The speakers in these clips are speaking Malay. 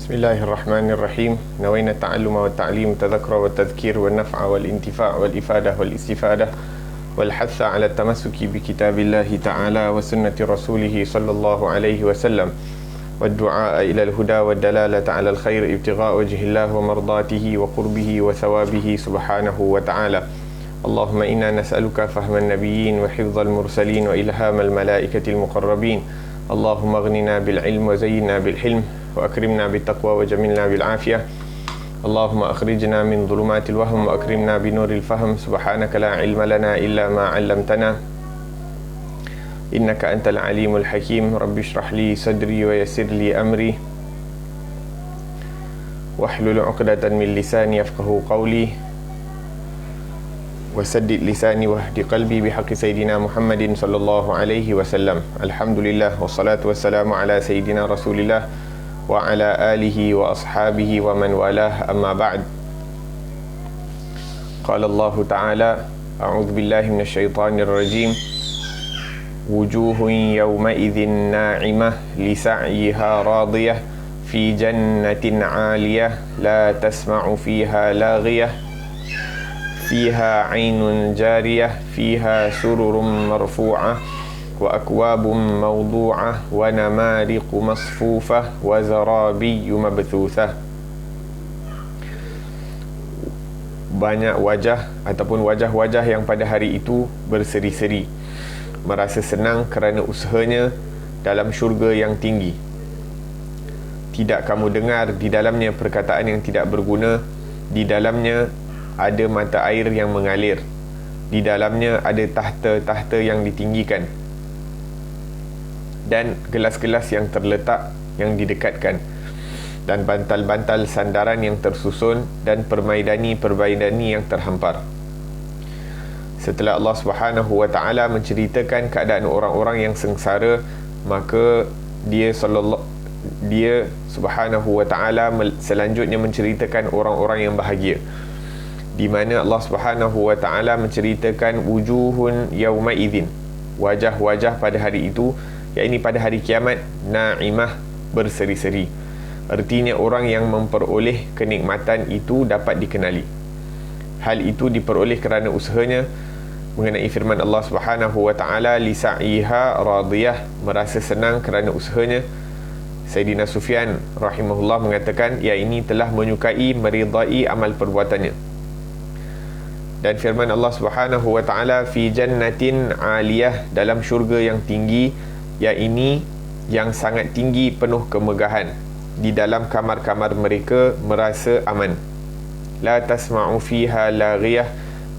Bismillahirrahmanirrahim. Nawaina ta'alluma wa ta'lim, tadhakra wa tadhkir wa naf'a wal intifa' wal ifadah wal istifadah wal hatha ala tamassuki bi kitabillahi ta'ala wa sunnati rasulih sallallahu alaihi wasallam wa du'a ila al-huda wa dalalata ala al-khair ibtigha' wajhillah wa mardatihi wa qurbihi wa thawabihi subhanahu wa ta'ala. Allahumma inna nas'aluka fahman nabiyyin wa hifdzal mursalin wa ilhamal malaikatil muqarrabin. Allahumma aghnina bil ilm wa zayyinna bil hilm wa akrimna bit taqwa wa jamilna bil afiyah. Allahumma akhrijna min dhulumatil wahm wa akrimna bi nuril fahm. Subhanaka la ilma lana illa ma 'allamtana innaka antal alimul hakim. Rabbi shrah li sadri wa yassir li amri wahlul 'uqdatan min lisani yafqahu qawli wasaddid lisani wahdi qalbi bihaqqi sayyidina Muhammadin sallallahu alaihi wasallam. Alhamdulillah wassalatu wassalamu ala sayyidina Rasulillah wa ala alihi wa ashabihi wa man walah, amma ba'd. Qala Allah ta'ala, a'udzu billahi minasyaitonir rajim. Wujuhun yawma idzin na'imah li sa'yiha radiyah fi jannatin 'aliyah la tasma'u fiha laghiyah fiha 'ainun jariyah fiha sururun marfu'ah wa akwabun mawdu'ah wa namariqu masfufah wa zarabiyyu mabthuthah. Banyak wajah ataupun wajah-wajah yang pada hari itu berseri-seri, merasa senang kerana usahanya dalam syurga yang tinggi. Tidak kamu dengar di dalamnya perkataan yang tidak berguna. Di dalamnya ada mata air yang mengalir. Di dalamnya ada tahta-tahta yang ditinggikan dan gelas-gelas yang terletak yang didekatkan, dan bantal-bantal sandaran yang tersusun, dan permaidani-permaidani yang terhampar. Setelah Allah Subhanahu wa ta'ala menceritakan keadaan orang-orang yang sengsara, maka dia Subhanahu wa ta'ala selanjutnya menceritakan orang-orang yang bahagia, di mana Allah Subhanahu wa ta'ala menceritakan wujuhun yauma idzin, wajah-wajah pada hari itu, yakni pada hari kiamat, na'imah, berseri-seri. Artinya orang yang memperoleh kenikmatan itu dapat dikenali. Hal itu diperoleh kerana usahanya, mengenai firman Allah Subhanahu wa ta'ala, li sa'iha radiyah, merasa senang kerana usahanya. Sayyidina Sufyan rahimahullah mengatakan, ia ini telah menyukai, meridai amal perbuatannya. Dan firman Allah Subhanahu wa ta'ala, fi jannatin 'aliyah, dalam syurga yang tinggi, yakni yang sangat tinggi, penuh kemegahan. Di dalam kamar-kamar mereka merasa aman. La tasma'u fiha laghiyah,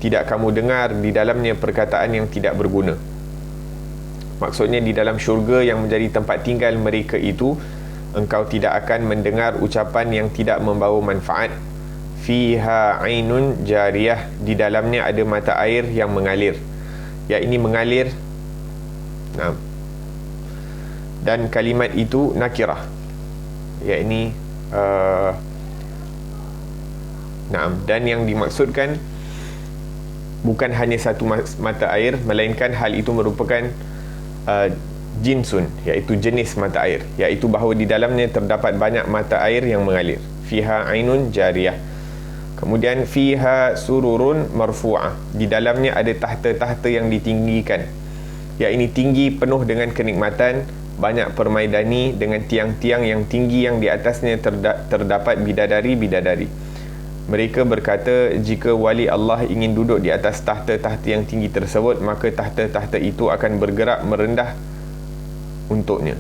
tidak kamu dengar di dalamnya perkataan yang tidak berguna. Maksudnya di dalam syurga yang menjadi tempat tinggal mereka itu, engkau tidak akan mendengar ucapan yang tidak membawa manfaat. Fiha 'ainun jariyah, di dalamnya ada mata air yang mengalir, yakni mengalir. Dan kalimat itu nakirah, yakni dan yang dimaksudkan bukan hanya satu mata air, melainkan hal itu merupakan jinsun, iaitu jenis mata air, iaitu bahawa di dalamnya terdapat banyak mata air yang mengalir. Fiha 'ainun jariyah. Kemudian fiha sururun marfu'ah, di dalamnya ada tahta-tahta yang ditinggikan, yakni tinggi, penuh dengan kenikmatan, banyak permaidani dengan tiang-tiang yang tinggi yang di atasnya terdapat bidadari-bidadari. Mereka berkata, jika wali Allah ingin duduk di atas tahta-tahta yang tinggi tersebut, maka tahta-tahta itu akan bergerak merendah untuknya.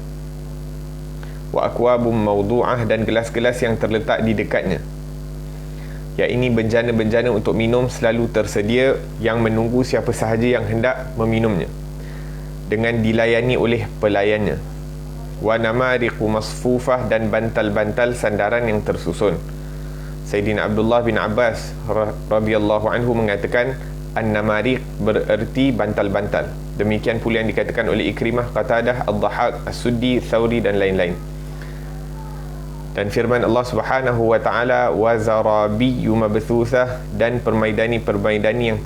Wa akwabum mawdu'ah, dan gelas-gelas yang terletak di dekatnya, yakni benjana-benjana untuk minum selalu tersedia yang menunggu siapa sahaja yang hendak meminumnya, dengan dilayani oleh pelayannya. Wa namariqu masfufah, dan bantal-bantal sandaran yang tersusun. Sayyidina Abdullah bin Abbas radhiyallahu anhu mengatakan, an-namariq bererti bantal-bantal. Demikian pula yang dikatakan oleh Ikrimah, Qatadah, Ad-Dhahhak, As-Suddi, Thawri dan lain-lain. Dan firman Allah Subhanahu wa ta'ala, wa zarabiyyu mabthuthah, dan permaidani-permaidani yang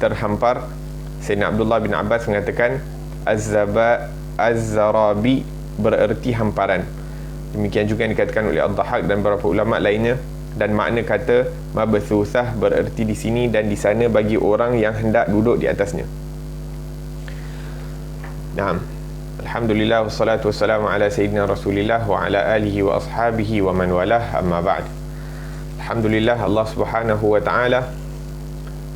terhampar. Sayyidina Abdullah bin Abbas mengatakan, az-zarabi bererti hamparan. Demikian juga yang dikatakan oleh Ad-Dhahhak dan beberapa ulama lainnya. Dan makna kata mabthusah bererti di sini dan di sana bagi orang yang hendak duduk di atasnya. Naam. Alhamdulillah wassalatu wassalamu ala sayyidina Rasulillah wa ala alihi wa ashabihi wa man walah, amma ba'd. Alhamdulillah, Allah Subhanahu wa taala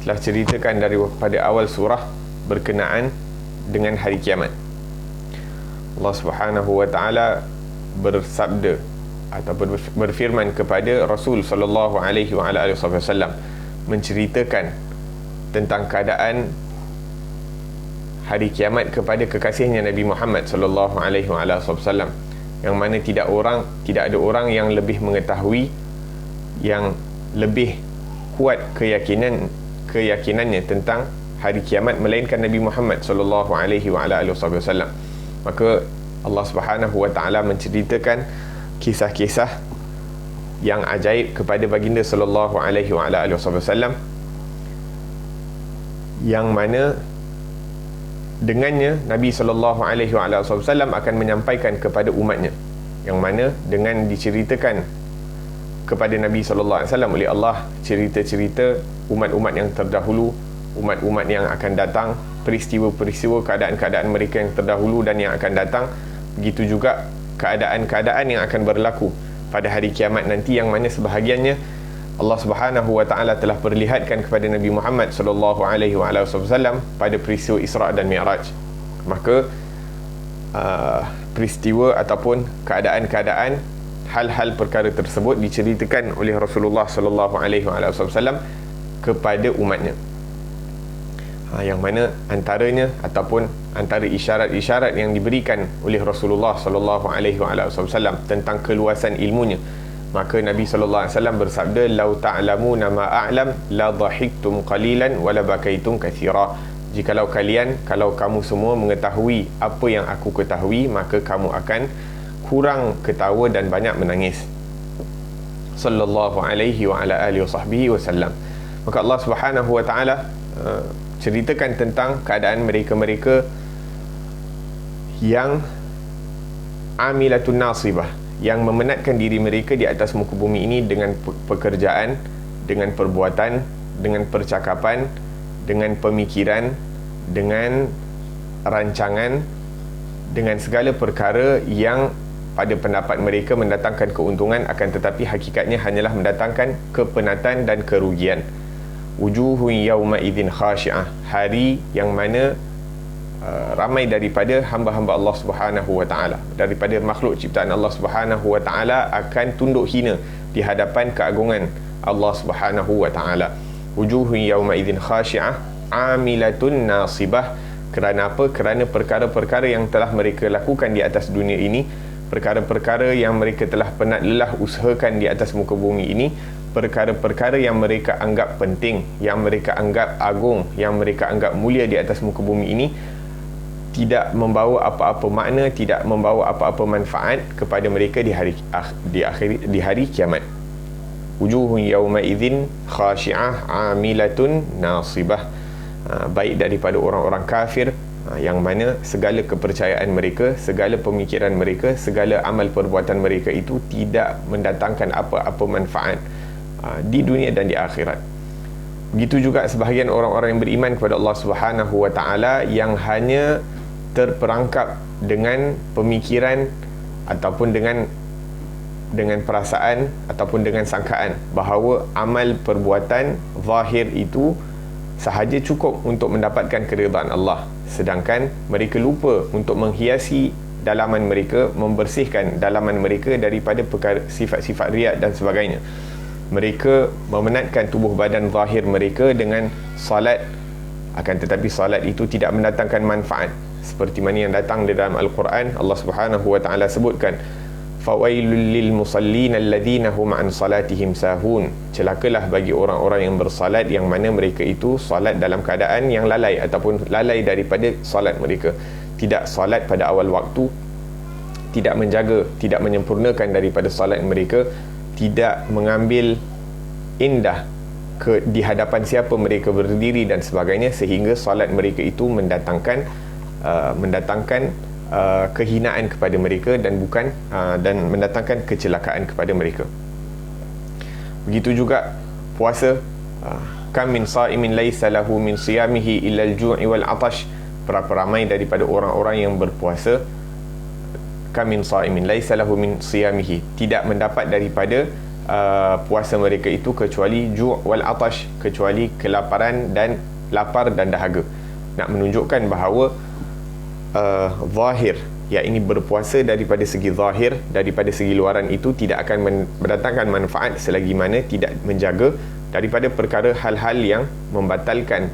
telah ceritakan daripada awal surah berkenaan dengan hari kiamat. Allah Subhanahu wa taala bersabda atau berfirman kepada Rasul sallallahu alaihi wa ala alihi wasallam, menceritakan tentang keadaan hari kiamat kepada kekasihnya Nabi Muhammad sallallahu alaihi wa ala alihi wasallam, yang mana tidak ada orang yang lebih mengetahui, yang lebih kuat keyakinannya tentang hari kiamat melainkan Nabi Muhammad sallallahu alaihi wa ala alihi wasallam. Maka Allah Subhanahu wa taala menceritakan kisah-kisah yang ajaib kepada baginda sallallahu alaihi wa ala alihi wasallam, yang mana dengannya Nabi sallallahu alaihi wa ala alihi wasallam akan menyampaikan kepada umatnya, yang mana dengan diceritakan kepada Nabi sallallahu alaihi wasallam oleh Allah cerita-cerita umat-umat yang terdahulu, umat-umat yang akan datang, peristiwa-peristiwa, keadaan-keadaan mereka yang terdahulu dan yang akan datang. Begitu juga keadaan-keadaan yang akan berlaku pada hari kiamat nanti, yang mana sebahagiannya Allah Subhanahu wa taala telah perlihatkan kepada Nabi Muhammad sallallahu alaihi wasallam pada peristiwa Isra dan Mi'raj. Maka peristiwa ataupun keadaan-keadaan, hal-hal perkara tersebut diceritakan oleh Rasulullah sallallahu alaihi wasallam kepada umatnya. Yang mana antaranya ataupun antara isyarat-isyarat yang diberikan oleh Rasulullah sallallahu alaihi wasallam tentang keluasan ilmunya. Maka Nabi sallallahu alaihi wasallam bersabda, "Lau ta'lamuna ma a'lam la dhahiktum qalilan wa la bakaitum katsira." Jikalau kamu semua mengetahui apa yang aku ketahui, maka kamu akan kurang ketawa dan banyak menangis. Sallallahu alaihi wa ala alihi wasallam. Maka Allah Subhanahu wa taala ceritakan tentang keadaan mereka-mereka yang amilatun nasibah, yang memenatkan diri mereka di atas muka bumi ini dengan pekerjaan, dengan perbuatan, dengan percakapan, dengan pemikiran, dengan rancangan, dengan segala perkara yang pada pendapat mereka mendatangkan keuntungan, akan tetapi hakikatnya hanyalah mendatangkan kepenatan dan kerugian. Wujuhun yawma idzin khashi'ah, hari yang mana ramai daripada hamba-hamba Allah Subhanahu wa taala, daripada makhluk ciptaan Allah Subhanahu wa taala akan tunduk hina di hadapan keagungan Allah Subhanahu wa taala. Wujuhun yawma idzin khashi'ah amilatun nasibah. Kerana apa? Kerana perkara-perkara yang telah mereka lakukan di atas dunia ini, perkara-perkara yang mereka telah penat lelah usahakan di atas muka bumi ini, perkara-perkara yang mereka anggap penting, yang mereka anggap agung, yang mereka anggap mulia di atas muka bumi ini, tidak membawa apa-apa makna, tidak membawa apa-apa manfaat kepada mereka di hari kiamat. Wujuhun yawma idzin khashi'ah amilatun nasibah. Baik daripada orang-orang kafir, yang mana segala kepercayaan mereka, segala pemikiran mereka, segala amal perbuatan mereka itu tidak mendatangkan apa-apa manfaat di dunia dan di akhirat. Begitu juga sebahagian orang-orang yang beriman kepada Allah Subhanahu wa taala, yang hanya terperangkap dengan pemikiran ataupun dengan perasaan ataupun dengan sangkaan bahawa amal perbuatan zahir itu sahaja cukup untuk mendapatkan keridaan Allah, sedangkan mereka lupa untuk menghiasi dalaman mereka, membersihkan dalaman mereka daripada perkara sifat-sifat riak dan sebagainya. Mereka memenatkan tubuh badan zahir mereka dengan salat, akan tetapi salat itu tidak mendatangkan manfaat, seperti mana yang datang di dalam Al-Quran. Allah Subhanahu wa taala sebutkan, fawailul lil musallin alladhina hum an salatihim sahun. Celakalah bagi orang-orang yang bersalat, yang mana mereka itu salat dalam keadaan yang lalai ataupun lalai daripada salat mereka, tidak salat pada awal waktu, tidak menjaga, tidak menyempurnakan daripada salat mereka, tidak mengambil indah di hadapan siapa mereka berdiri dan sebagainya, sehingga salat mereka itu mendatangkan kehinaan kepada mereka dan bukan dan mendatangkan kecelakaan kepada mereka. Begitu juga puasa, kam min sa'imin laisa lahu min siyamihi illa al-ju'i wal 'atash. Berapa ramai daripada orang-orang yang berpuasa, kam min sa'imin laisa lahu min siyamihi, tidak mendapat daripada puasa mereka itu kecuali ju' wal 'atash, kecuali kelaparan dan lapar dan dahaga. Nak menunjukkan bahawa zahir, yakni berpuasa daripada segi zahir, daripada segi luaran itu tidak akan mendatangkan manfaat selagi mana tidak menjaga daripada perkara hal-hal yang membatalkan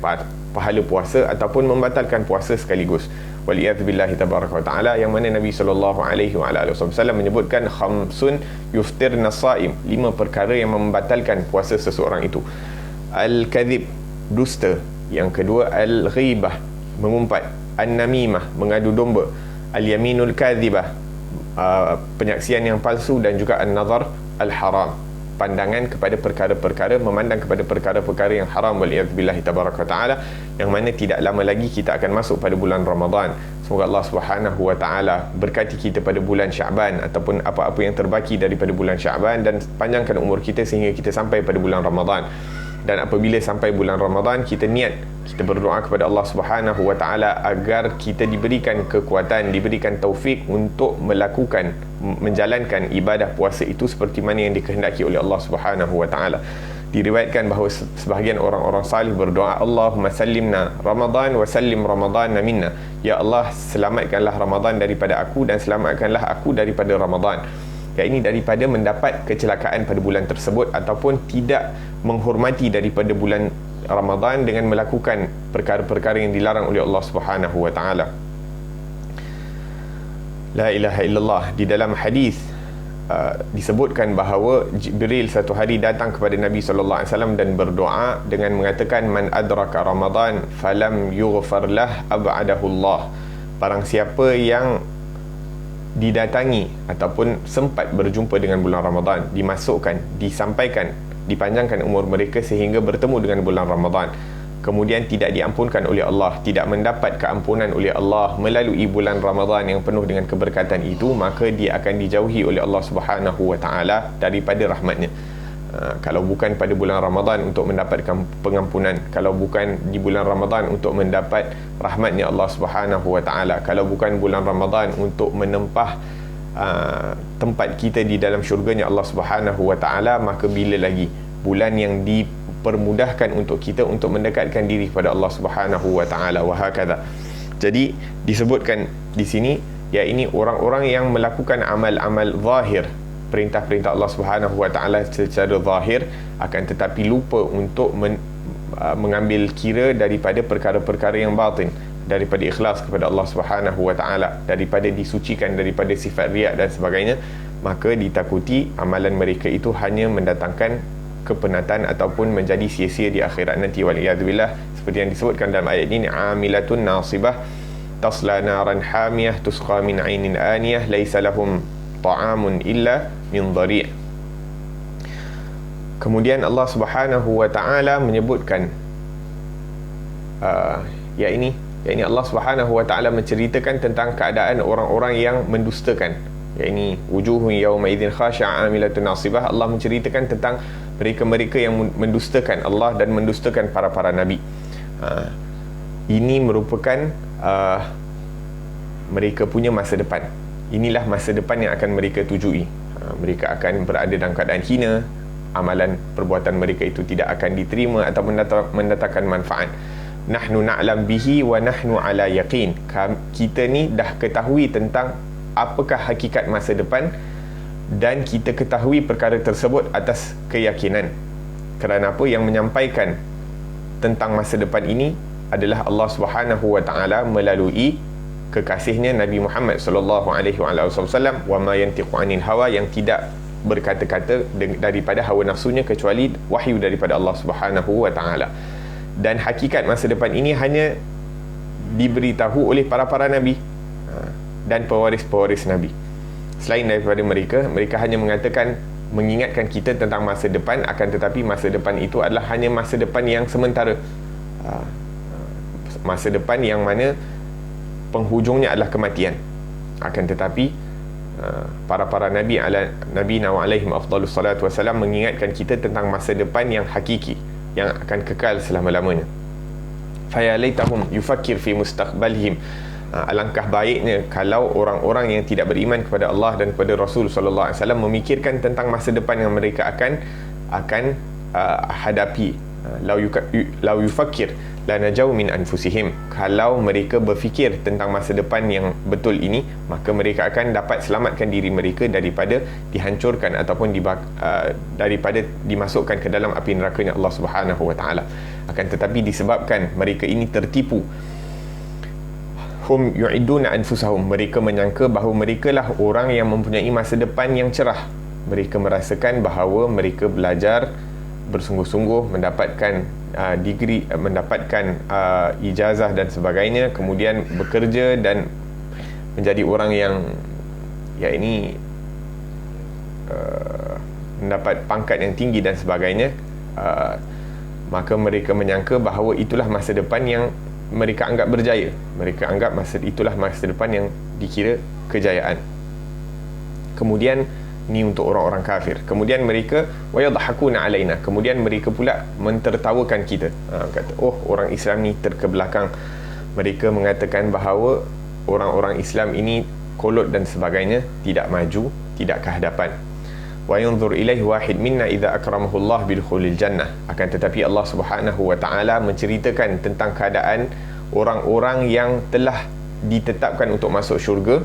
pahala puasa ataupun membatalkan puasa sekaligus. Waliyadzubillahi tabaraka wa ta'ala, yang mana Nabi SAW menyebutkan khamsun yuftirna saim, 5 perkara yang membatalkan puasa seseorang itu. Al-kadhib, dusta. Yang kedua, al-ghibah, mengumpat. An-namimah, mengadu domba. Al-yaminul kadhibah, penyaksian yang palsu. Dan juga an-nazar al-haram, pandangan kepada perkara-perkara, memandang kepada perkara-perkara yang haram. Waliyadzubillahi tabaraka wa ta'ala, yang mana tidak lama lagi kita akan masuk pada bulan Ramadan. Semoga Allah Subhanahu wa ta'ala berkati kita pada bulan Syaban ataupun apa-apa yang terbaki daripada bulan Syaban, dan panjangkan umur kita sehingga kita sampai pada bulan Ramadan. Dan apabila sampai bulan Ramadan, kita niat, kita berdoa kepada Allah Subhanahu wa ta'ala agar kita diberikan kekuatan, diberikan taufik untuk melakukan, menjalankan ibadah puasa itu seperti mana yang dikehendaki oleh Allah Subhanahu wa ta'ala. Diriwayatkan bahawa sebahagian orang-orang salih berdoa, Allahumma sallimna Ramadan wa sallim Ramadan minna. Ya Allah, selamatkanlah Ramadan daripada aku dan selamatkanlah aku daripada Ramadan. Ya, ini daripada mendapat kecelakaan pada bulan tersebut ataupun tidak menghormati daripada bulan Ramadan dengan melakukan perkara-perkara yang dilarang oleh Allah Subhanahu wa ta'ala. La ilaha illallah. Di dalam hadis disebutkan bahawa Jibril satu hari datang kepada Nabi SAW dan berdoa dengan mengatakan, man adraka Ramadan falam yughfar lah ab'adahu Allah. Barang siapa yang didatangi ataupun sempat berjumpa dengan bulan Ramadan, dimasukkan, disampaikan, dipanjangkan umur mereka sehingga bertemu dengan bulan Ramadan, kemudian tidak diampunkan oleh Allah, tidak mendapat keampunan oleh Allah melalui bulan Ramadan yang penuh dengan keberkatan itu, maka dia akan dijauhi oleh Allah Subhanahu wa ta'ala daripada rahmatnya. Kalau bukan pada bulan Ramadan untuk mendapatkan pengampunan, kalau bukan di bulan Ramadan untuk mendapat rahmatnya Allah Subhanahu wa ta'ala, kalau bukan bulan Ramadan untuk menempah tempat kita di dalam syurganya Allah Subhanahu wa ta'ala, maka bila lagi bulan yang dipermudahkan untuk kita untuk mendekatkan diri kepada Allah Subhanahu wa ta'ala, wa hakadha. Jadi disebutkan di sini, ya, ini orang-orang yang melakukan amal-amal zahir, perintah-perintah Allah Subhanahu wa ta'ala secara zahir, akan tetapi lupa untuk mengambil kira daripada perkara-perkara yang batin, daripada ikhlas kepada Allah Subhanahu wa ta'ala, daripada disucikan daripada sifat riak dan sebagainya, maka ditakuti amalan mereka itu hanya mendatangkan kepenatan ataupun menjadi sia-sia di akhirat nanti. Waliyadzubillah, seperti yang disebutkan dalam ayat ini, amilatun nasibah tasla naran hamiyah tusqa min ainin aniyah laisa lahum ta'amun illa min dhari'. Kemudian Allah Subhanahu wa ta'ala menyebutkan ini Allah Subhanahu wa ta'ala menceritakan tentang keadaan orang-orang yang mendustakan, ini wujuhun yawma idzin khashi'ah amilatun nasibah. Allah menceritakan tentang mereka-mereka yang mendustakan Allah dan mendustakan para nabi. Ini merupakan mereka punya masa depan. Inilah masa depan yang akan mereka tujui. Mereka akan berada dalam keadaan hina, amalan perbuatan mereka itu tidak akan diterima atau mendatangkan manfaat. Nahnu na'lam bihi wa nahnu ala yaqin. Kita ni dah ketahui tentang apakah hakikat masa depan, dan kita ketahui perkara tersebut atas keyakinan. Kerana apa? Yang menyampaikan tentang masa depan ini adalah Allah Subhanahu wa ta'ala melalui kekasihnya Nabi Muhammad sallallahu alaihi wasallam, wa ma yantiqu anil hawa, yang tidak berkata-kata daripada hawa nafsunya kecuali wahyu daripada Allah Subhanahu wa ta'ala. Dan hakikat masa depan ini hanya diberitahu oleh para nabi dan pewaris-pewaris nabi. Selain daripada mereka hanya mengatakan, mengingatkan kita tentang masa depan, akan tetapi masa depan itu adalah hanya masa depan yang sementara, masa depan yang mana penghujungnya adalah kematian. Akan tetapi para nabi alaihim afdalus salatu wassalam mengingatkan kita tentang masa depan yang hakiki, yang akan kekal selama-lamanya. Faya laitahum yufakkir fi mustaqbalihim. Alangkah baiknya kalau orang-orang yang tidak beriman kepada Allah dan kepada Rasul sallallahu alaihi wasallam memikirkan tentang masa depan yang mereka akan hadapi. Lau yufakkir la najau min anfusihim. Kalau mereka berfikir tentang masa depan yang betul ini, maka mereka akan dapat selamatkan diri mereka daripada dihancurkan ataupun daripada dimasukkan ke dalam api nerakanya Allah Subhanahu wa taala. Akan tetapi disebabkan mereka ini tertipu, hum yu'iduna anfusahum, mereka menyangka bahawa mereka lah orang yang mempunyai masa depan yang cerah. Mereka merasakan bahawa mereka belajar bersungguh-sungguh, mendapatkan degree, mendapatkan ijazah dan sebagainya, kemudian bekerja dan menjadi orang yang mendapat pangkat yang tinggi dan sebagainya. Maka mereka menyangka bahawa itulah masa depan yang mereka anggap berjaya. Mereka anggap itulah masa depan yang dikira kejayaan. Kemudian ni untuk orang-orang kafir. Kemudian mereka wayadhakuna alaina, kemudian mereka pula mentertawakan kita. Kata, oh, orang Islam ni terkebelakang. Mereka mengatakan bahawa orang-orang Islam ini kolot dan sebagainya, tidak maju, tidak ke hadapan. Wa yanzur ilaihi wahid minna idza akramahu Allah bidukhulil jannah. Akan tetapi Allah Subhanahu wa taala menceritakan tentang keadaan orang-orang yang telah ditetapkan untuk masuk syurga.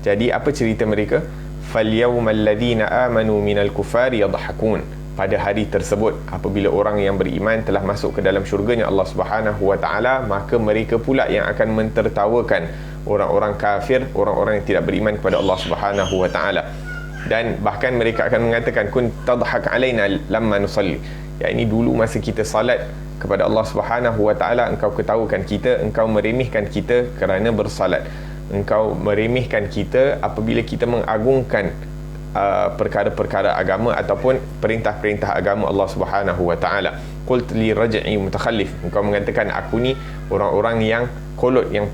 Jadi apa cerita mereka? فَالْيَوْمَ الَّذِينَ آمَنُوا مِنَ الْكُفَارِ يَضْحَكُونَ. Pada hari tersebut, apabila orang yang beriman telah masuk ke dalam syurganya Allah Subhanahu wa taala, maka mereka pula yang akan mentertawakan orang-orang kafir, orang-orang yang tidak beriman kepada Allah Subhanahu wa taala. Dan bahkan mereka akan mengatakan, kun tadhak alaina lamma nusalli. Ya, ini dulu masa kita salat kepada Allah Subhanahu wa taala, engkau ketawakan kita, engkau meremehkan kita kerana bersalat. Engkau meremehkan kita apabila kita mengagungkan perkara-perkara agama ataupun perintah-perintah agama Allah Subhanahu wa taala. Qult li raj'i mutakhallif. Engkau mengatakan aku ni orang-orang yang kolot, yang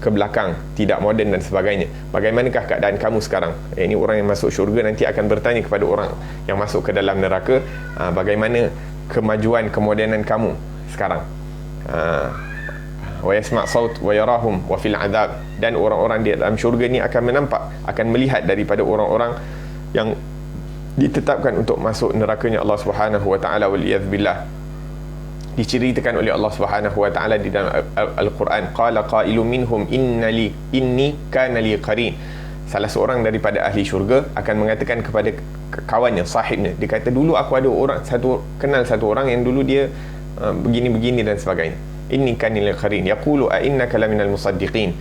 ke belakang, tidak moden dan sebagainya. Bagaimanakah keadaan kamu sekarang? Ini orang yang masuk syurga nanti akan bertanya kepada orang yang masuk ke dalam neraka, bagaimana kemajuan, kemodenan kamu sekarang? Wa yasma' saut wa yarahum wa fil adab. Dan orang-orang di dalam syurga ni akan menampak, akan melihat daripada orang-orang yang ditetapkan untuk masuk nerakanya Allah Subhanahu wa taala, wal iyad billah. Diceritakan oleh Allah Subhanahu wa taala di dalam Al-Quran, qala qailun minhum inni kana li qarin. Salah seorang daripada ahli syurga akan mengatakan kepada kawannya, sahibnya, dia kata, dulu aku ada kenal satu orang yang dulu dia begini-begini dan sebagainya. Inni kana li qarin yaqulu a innaka laminal musaddiqin.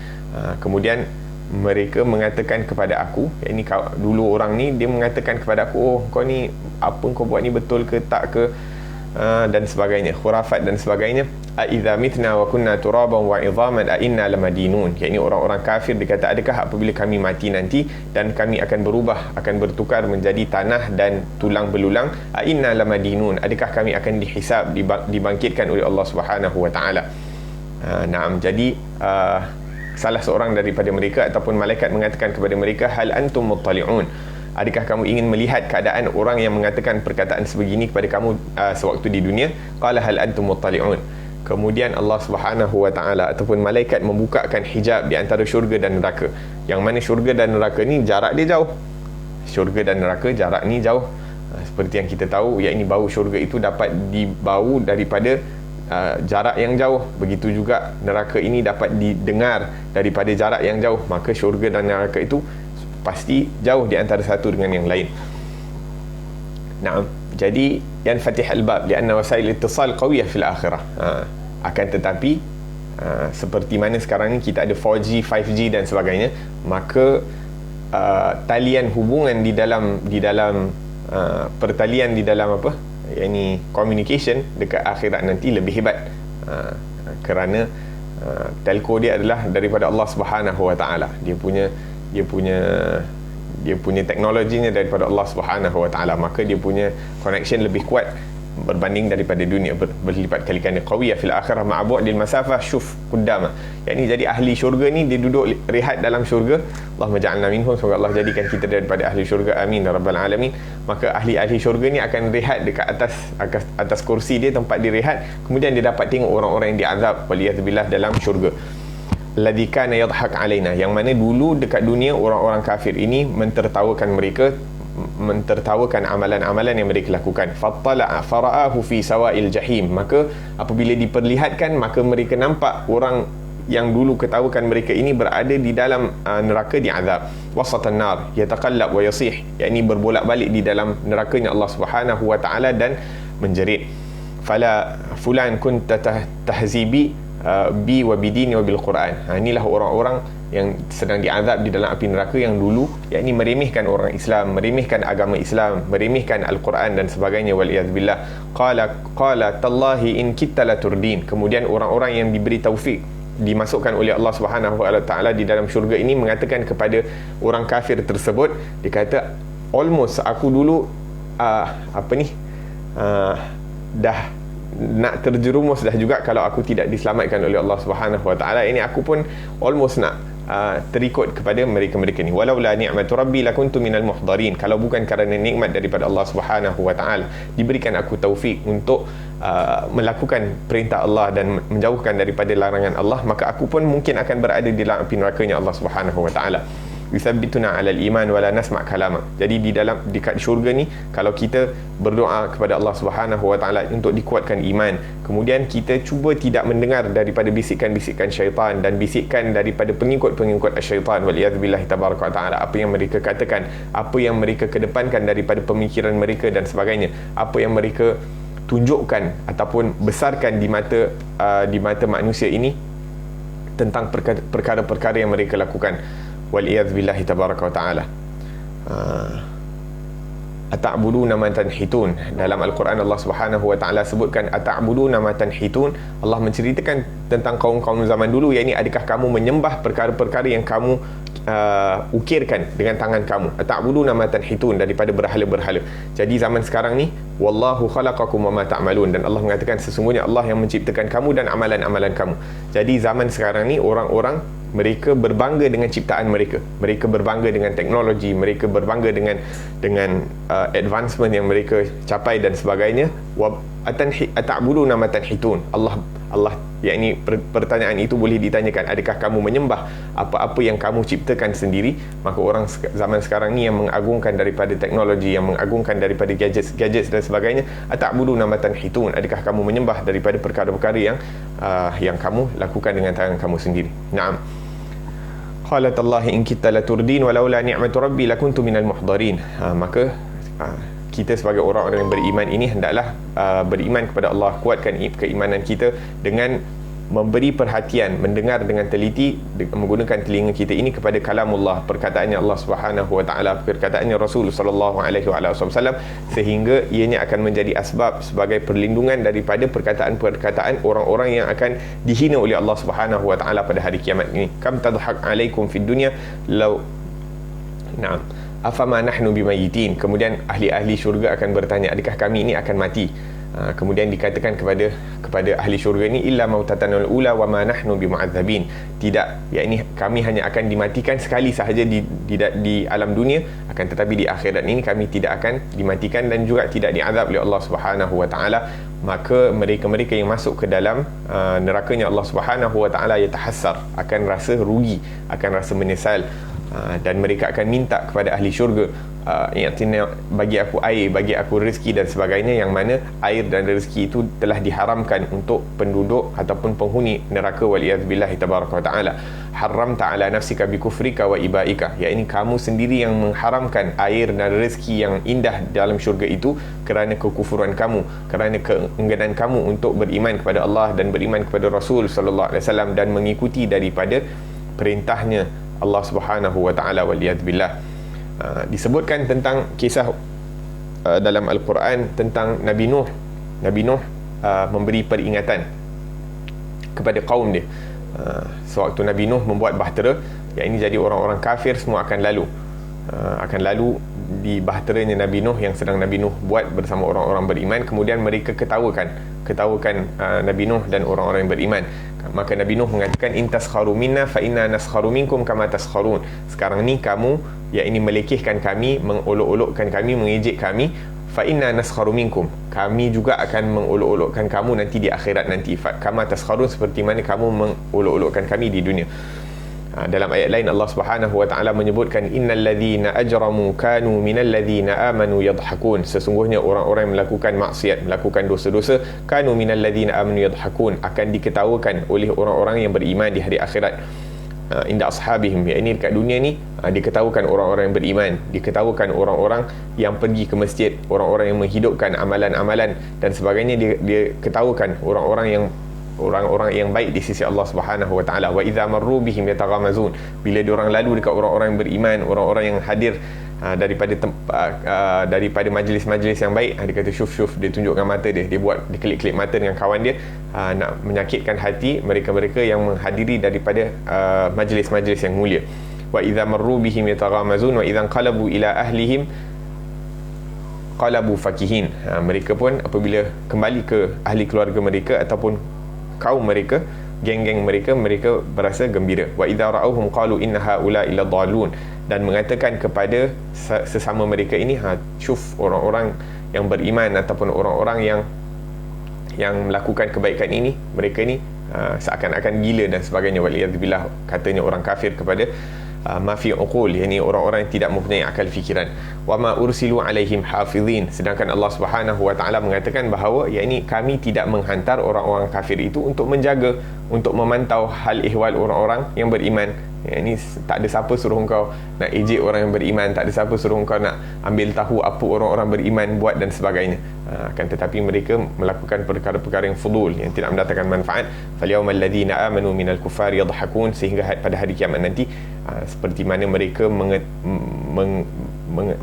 Kemudian mereka mengatakan kepada aku, ini dulu orang ni dia mengatakan kepada aku, oh, kau ni apa kau buat ni betul ke tak ke, dan sebagainya, khurafat dan sebagainya. A idza mitna wa kunna turaban wa idhaman a inna lamadinun. Ini orang-orang kafir, dia kata, adakah apabila kami mati nanti dan kami akan berubah, akan bertukar menjadi tanah dan tulang belulang, a inna lamadinun, adakah kami akan dihisab, dibangkitkan oleh Allah Subhanahu wa taala. Naam, jadi salah seorang daripada mereka ataupun malaikat mengatakan kepada mereka, hal antum muttali'un, adakah kamu ingin melihat keadaan orang yang mengatakan perkataan sebegini kepada kamu sewaktu di dunia? Qala hal antum muttali'un. Kemudian Allah Subhanahu wa taala ataupun malaikat membukakan hijab di antara syurga dan neraka. Yang mana syurga dan neraka ni jarak dia jauh. Syurga dan neraka jarak ni jauh. Seperti yang kita tahu, yakni bau syurga itu dapat dibau daripada jarak yang jauh. Begitu juga neraka ini dapat didengar daripada jarak yang jauh. Maka syurga dan neraka itu pasti jauh di antara satu dengan yang lain. Naam, jadi yang fatih al-bab lianna wasail ittisal qawiyah fil akhirah. Akan tetapi seperti mana sekarang ni kita ada 4G, 5G dan sebagainya, maka talian hubungan di dalam pertalian di dalam yakni communication dekat akhirat nanti lebih hebat, kerana telco dia adalah daripada Allah Subhanahu wa taala. Dia punya teknologinya daripada Allah Subhanahu wa taala, maka dia punya connection lebih kuat berbanding daripada dunia, berlipat kali ganda. Qawiyah fil akhirah ma'a bu'dil masafah syuf qaddama. Yakni jadi ahli syurga ni dia duduk rehat dalam syurga. Allahumma ja'alna minhum, semoga Allah jadikan kita daripada ahli syurga, amin ya rabbal alamin. Maka ahli-ahli syurga ni akan rehat dekat atas kursi dia, tempat dia rehat, kemudian dia dapat tengok orang-orang yang diazab waliyadzubillah dalam syurga. Alladhi kana yadhhak alaina, yang mana dulu dekat dunia orang-orang kafir ini mentertawakan mereka, mentertawakan amalan-amalan yang mereka lakukan. Fattala'a fara'ahu fi sawa'il jahim, maka apabila diperlihatkan, maka mereka nampak orang yang dulu ketawakan mereka ini berada di dalam neraka diazab. Wasatan nar yataqallab wa yasih, yakni berbolak-balik di dalam nerakanya Allah Subhanahu wa taala dan menjerit. Fala fulan kunta tahzibi bi wa bidini wa bil Quran. Inilah orang-orang yang sedang diazab di dalam api neraka yang dulu yakni meremehkan orang Islam, meremehkan agama Islam, meremehkan Al-Quran dan sebagainya waliyadzubillah. Qala tallahi in kitta la turdin. Kemudian orang-orang yang diberi taufik dimasukkan oleh Allah Subhanahu wa taala di dalam syurga ini mengatakan kepada orang kafir tersebut, dia kata almost aku dulu dah nak terjerumus dah juga kalau aku tidak diselamatkan oleh Allah Subhanahu wa taala. Ini aku pun almost nak terikut kepada mereka-mereka ni. Walaula ni'matu rabbi lakuntu minal muhdarin. Kalau bukan kerana nikmat daripada Allah Subhanahu wa taala, diberikan aku taufik untuk melakukan perintah Allah dan menjauhkan daripada larangan Allah, maka aku pun mungkin akan berada di dalam api nerakanya Allah Subhanahu wa taala. Yuthabbituna 'alal iman wala nasma' kalama. Jadi dekat syurga ni, kalau kita berdoa kepada Allah Subhanahu wa taala untuk dikuatkan iman, kemudian kita cuba tidak mendengar daripada bisikan-bisikan syaitan dan bisikan daripada pengikut-pengikut syaitan waliyadzubillah tabaraka wa taala, apa yang mereka katakan, apa yang mereka kedepankan daripada pemikiran mereka dan sebagainya, apa yang mereka tunjukkan ataupun besarkan di mata manusia ini tentang perkara-perkara yang mereka lakukan waliyadzubillah tabaraka wa taala. Ata'buduna ma tanhitun. Dalam Al-Quran Allah Subhanahu wa taala sebutkan ata'buduna ma tanhitun. Allah menceritakan tentang kaum-kaum zaman dulu, yakni adakah kamu menyembah perkara-perkara yang kamu ukirkan dengan tangan kamu. Ata'buduna ma tanhitun, daripada berhala-berhala. Jadi zaman sekarang ni wallahu khalaqakum wa ma ta'malun, dan Allah mengatakan sesungguhnya Allah yang menciptakan kamu dan amalan-amalan kamu. Jadi zaman sekarang ni orang-orang mereka berbangga dengan ciptaan mereka, mereka berbangga dengan teknologi, mereka berbangga dengan advancement yang mereka capai dan sebagainya. Wa ata'buduna ma tanhitun. Allah yakni pertanyaan itu boleh ditanyakan, adakah kamu menyembah apa-apa yang kamu ciptakan sendiri? Maka orang zaman sekarang ni yang mengagungkan daripada teknologi, yang mengagungkan daripada gadget dan sebagainya, ata'buduna ma tanhitun, adakah kamu menyembah daripada perkara-perkara yang kamu lakukan dengan tangan kamu sendiri. Naam. Qala tallahi in kitta la turdin walaula ni'matu rabbi lakuntu minal muhdarin. Maka kita sebagai orang-orang yang beriman ini hendaklah beriman kepada Allah, kuatkan keimanan kita dengan memberi perhatian, mendengar dengan teliti, menggunakan telinga kita ini kepada kalamullah, perkataannya Allah Subhanahu wa taala, perkataannya Rasul sallallahu alaihi wasallam, sehingga ianya akan menjadi asbab sebagai perlindungan daripada perkataan-perkataan orang-orang yang akan dihina oleh Allah Subhanahu wa taala pada hari kiamat ini. Kam tadhak alaikum fid dunya law na'am afama nahnu bimayitin. Kemudian ahli-ahli syurga akan bertanya, adakah kami ini akan mati? Kemudian dikatakan kepada ahli syurga ini, illa mautatanul ula wa ma nahnu bimu'adzabin. Tidak, yakni kami hanya akan dimatikan sekali sahaja di alam dunia, akan tetapi di akhirat ini kami tidak akan dimatikan dan juga tidak diazab oleh Allah Subhanahu wa taala. Maka mereka-mereka yang masuk ke dalam nerakanya Allah Subhanahu wa taala yatahassar, akan rasa rugi, akan rasa menyesal, dan mereka akan minta kepada ahli syurga, bagi aku air, bagi aku rezeki dan sebagainya, yang mana air dan rezeki itu telah diharamkan untuk penduduk ataupun penghuni neraka waliyadzubillahi tabaraka wa ta'ala. Haramta ala nafsika bikufrika wa ibaika, yakni kamu sendiri yang mengharamkan air dan rezeki yang indah dalam syurga itu kerana kekufuran kamu, kerana keengganan kamu untuk beriman kepada Allah dan beriman kepada Rasul sallallahu alaihi wasallam dan mengikuti daripada perintahnya Allah Subhanahu wa ta'ala waliyadzubillah. Disebutkan tentang kisah dalam Al-Quran tentang Nabi Nuh memberi peringatan kepada kaum dia. Sewaktu Nabi Nuh membuat bahtera, yang ini jadi orang-orang kafir semua akan lalu di bahteranya Nabi Nuh yang sedang Nabi Nuh buat bersama orang-orang beriman. Kemudian mereka ketawakan Nabi Nuh dan orang-orang yang beriman. Maka Nabi Nuh mengatakan, in taskharu minna fa inna naskharu minkum kama taskharun. Sekarang ni kamu yakni melekehkan kami, mengolok-olokkan kami, mengejek kami, fa inna naskharu minkum, kami juga akan mengolok-olokkan kamu nanti di akhirat nanti. Kama taskharun, seperti mana kamu mengolok-olokkan kami di dunia. Dalam ayat lain Allah Subhanahu wa taala menyebutkan, innal ladzina ajramu kanu minal ladzina amanu yadhhakun. Sesungguhnya orang-orang yang melakukan maksiat, melakukan dosa-dosa, kanu minal ladzina amanu yadhhakun, akan diketawakan oleh orang-orang yang beriman di hari akhirat. Inda ashabihim, yakni dekat dunia ni diketawakan orang-orang yang beriman, diketawakan orang-orang yang pergi ke masjid, orang-orang yang menghidupkan amalan-amalan dan sebagainya. Dia ketawakan orang-orang yang baik di sisi Allah Subhanahu wa taala. Wa idza marru bihim yataghamazun, bila diorang lalu dekat orang-orang yang beriman, orang-orang yang hadir daripada majlis-majlis yang baik, dia kata syuf, dia tunjukkan mata dia kelip-kelip mata dengan kawan dia, nak menyakitkan hati mereka-mereka yang menghadiri daripada majlis-majlis yang mulia. Wa idza marru bihim yataghamazun wa idza qalabu ila ahlihim qalabu fakihin. Mereka pun apabila kembali ke ahli keluarga mereka ataupun kaum mereka, geng-geng mereka berasa gembira. Wa idza ra'awhum qalu inna haula ila dhalun, dan mengatakan kepada sesama mereka ini, syuf, orang-orang yang beriman ataupun orang-orang yang melakukan kebaikan ini, mereka ni seakan-akan gila dan sebagainya. Waliyadzubillah, katanya orang kafir kepada mafi uqul, yakni orang-orang yang tidak mempunyai akal fikiran. Wa ma ursilu alaihim hafizin, sedangkan Allah Subhanahu wa taala mengatakan bahawa yakni kami tidak menghantar orang-orang kafir itu untuk menjaga, untuk memantau hal ihwal orang-orang yang beriman. Ini tak ada siapa suruh engkau nak ejek orang yang beriman, tak ada siapa suruh engkau nak ambil tahu apa orang-orang beriman buat dan sebagainya. Akan tetapi mereka melakukan perkara-perkara yang fudul, yang tidak mendatangkan manfaat. Falyawmal ladzina amanu minal kuffari yadhhakun, sehingga pada hari kiamat nanti seperti mana mereka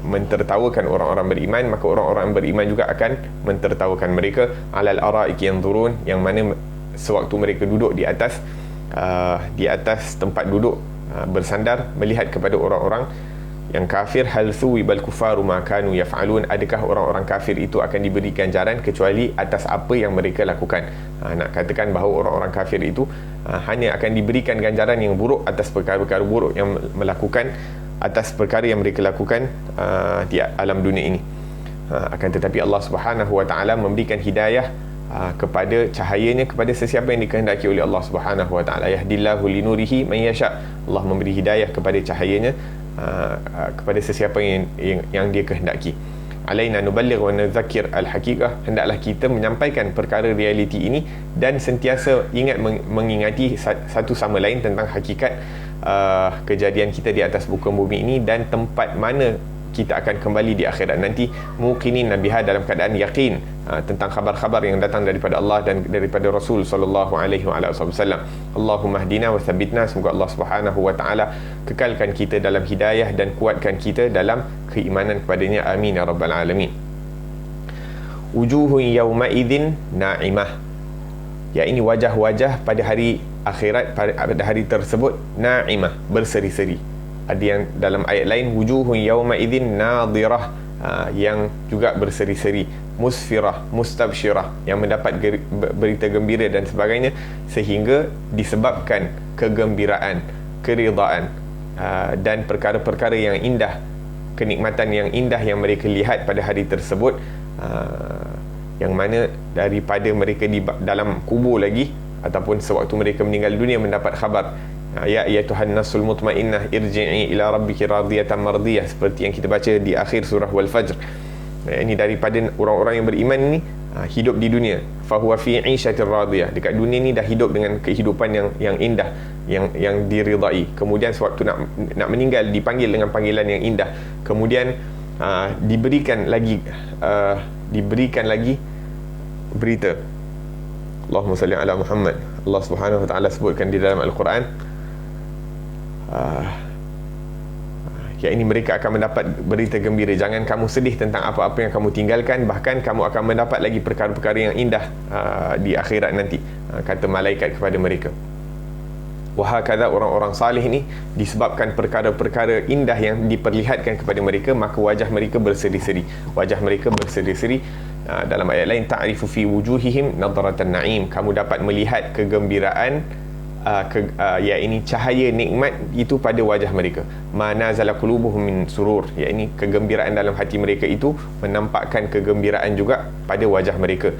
mentertawakan orang-orang beriman, maka orang-orang beriman juga akan mentertawakan mereka. Alal araiki yanzurun, yang mana sewaktu mereka duduk di atas tempat duduk, bersandar melihat kepada orang-orang yang kafir. Hal thuwibal kufaru ma kanu yaf'alun, adakah orang-orang kafir itu akan diberi ganjaran kecuali atas apa yang mereka lakukan. Nak katakan bahawa orang-orang kafir itu hanya akan diberikan ganjaran yang buruk atas perkara-perkara buruk yang melakukan, atas perkara yang mereka lakukan di alam dunia ini. Akan tetapi Allah Subhanahu wa taala memberikan hidayah kepada cahayanya kepada sesiapa yang dikehendaki oleh Allah Subhanahu wa taala. Yahdillahu linurihi man yasha, Allah memberi hidayah kepada cahayanya kepada sesiapa yang dia kehendaki. Alaina nuballigh wa nadzakir al-haqiqah, hendaklah kita menyampaikan perkara realiti ini dan sentiasa mengingati satu sama lain tentang hakikat kejadian kita di atas muka bumi ini dan tempat mana kita akan kembali di akhirat nanti. Muqinin nabiha, dalam keadaan yakin tentang khabar-khabar yang datang daripada Allah dan daripada Rasul sallallahu alaihi wasallam. Allahumma hdina wa thabbitna, semoga Allah Subhanahu wa taala kekalkan kita dalam hidayah dan kuatkan kita dalam keimanan kepadanya. Amin ya rabbal alamin. Wujuhun yawma idzin na'imah, ya ini wajah-wajah pada hari akhirat, pada hari tersebut na'imah, berseri-seri. Ada yang dalam ayat lain wujuhun yawma idzin nadhirah, yang juga berseri-seri, musfirah, mustabsyirah, yang mendapat berita gembira dan sebagainya, sehingga disebabkan kegembiraan, keridaan dan perkara-perkara yang indah, kenikmatan yang indah yang mereka lihat pada hari tersebut, yang mana daripada mereka di dalam kubur lagi ataupun sewaktu mereka meninggal dunia mendapat khabar, ya ayyatuhan nasul mutmainnah irji'i ila rabbiki radiyatan mardiyah, seperti yang kita baca di akhir surah wal fajr. Ini daripada orang-orang yang beriman ni hidup di dunia, fahuwa fi 'ishatir radiyah, dekat dunia ni dah hidup dengan kehidupan yang indah, yang diridai. Kemudian sewaktu nak meninggal dipanggil dengan panggilan yang indah. Kemudian diberikan lagi berita. Allahumma salli ala Muhammad. Allah Subhanahu wa taala sebutkan di dalam Al-Quran, ya ini mereka akan mendapat berita gembira, jangan kamu sedih tentang apa-apa yang kamu tinggalkan, bahkan kamu akan mendapat lagi perkara-perkara yang indah di akhirat nanti, kata malaikat kepada mereka. Wahakadha, orang-orang salih ni disebabkan perkara-perkara indah yang diperlihatkan kepada mereka, maka wajah mereka berseri-seri. Wajah mereka berseri-seri. Dalam ayat lain, ta'rifu fi wujuhihim nadratan na'im, kamu dapat melihat kegembiraan, yakni cahaya nikmat itu pada wajah mereka. Ma nazala qulubuhum min surur, yakni kegembiraan dalam hati mereka itu menampakkan kegembiraan juga pada wajah mereka.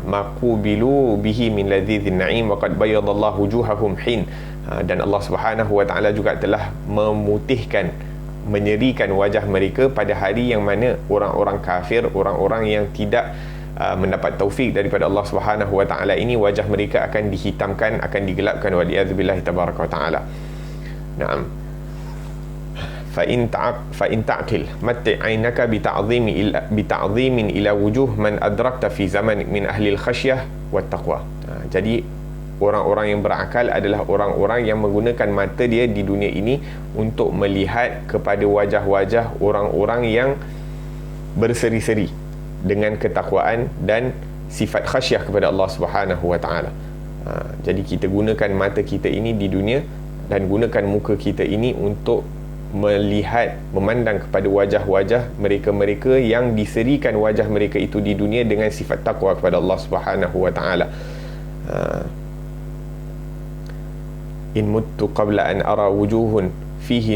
Maqubilu bihi min ladzizin na'im wa qad bayyadallahu wujuhahum hin. Dan Allah Subhanahu wa taala juga telah memutihkan, menyerikan wajah mereka pada hari yang mana orang-orang kafir, orang-orang yang tidak mendapat taufik daripada Allah Subhanahu wa taala ini, wajah mereka akan dihitamkan, akan digelapkan, wa li'adzubillahi tabaraka wa taala. Naam. Fa in ta'qil matti 'ainaka bita'zimin ila wujuh man adrakta fi zaman min ahli al-khasyah wat taqwa. Jadi orang-orang yang berakal adalah orang-orang yang menggunakan mata dia di dunia ini untuk melihat kepada wajah-wajah orang-orang yang berseri-seri dengan ketakwaan dan sifat khasyah kepada Allah Subhanahu wa taala. Jadi kita gunakan mata kita ini di dunia dan gunakan muka kita ini untuk melihat, memandang kepada wajah-wajah mereka-mereka yang diserikan wajah mereka itu di dunia dengan sifat takwa kepada Allah Subhanahu wa taala. In muttu qabla an ara wujuhun fihi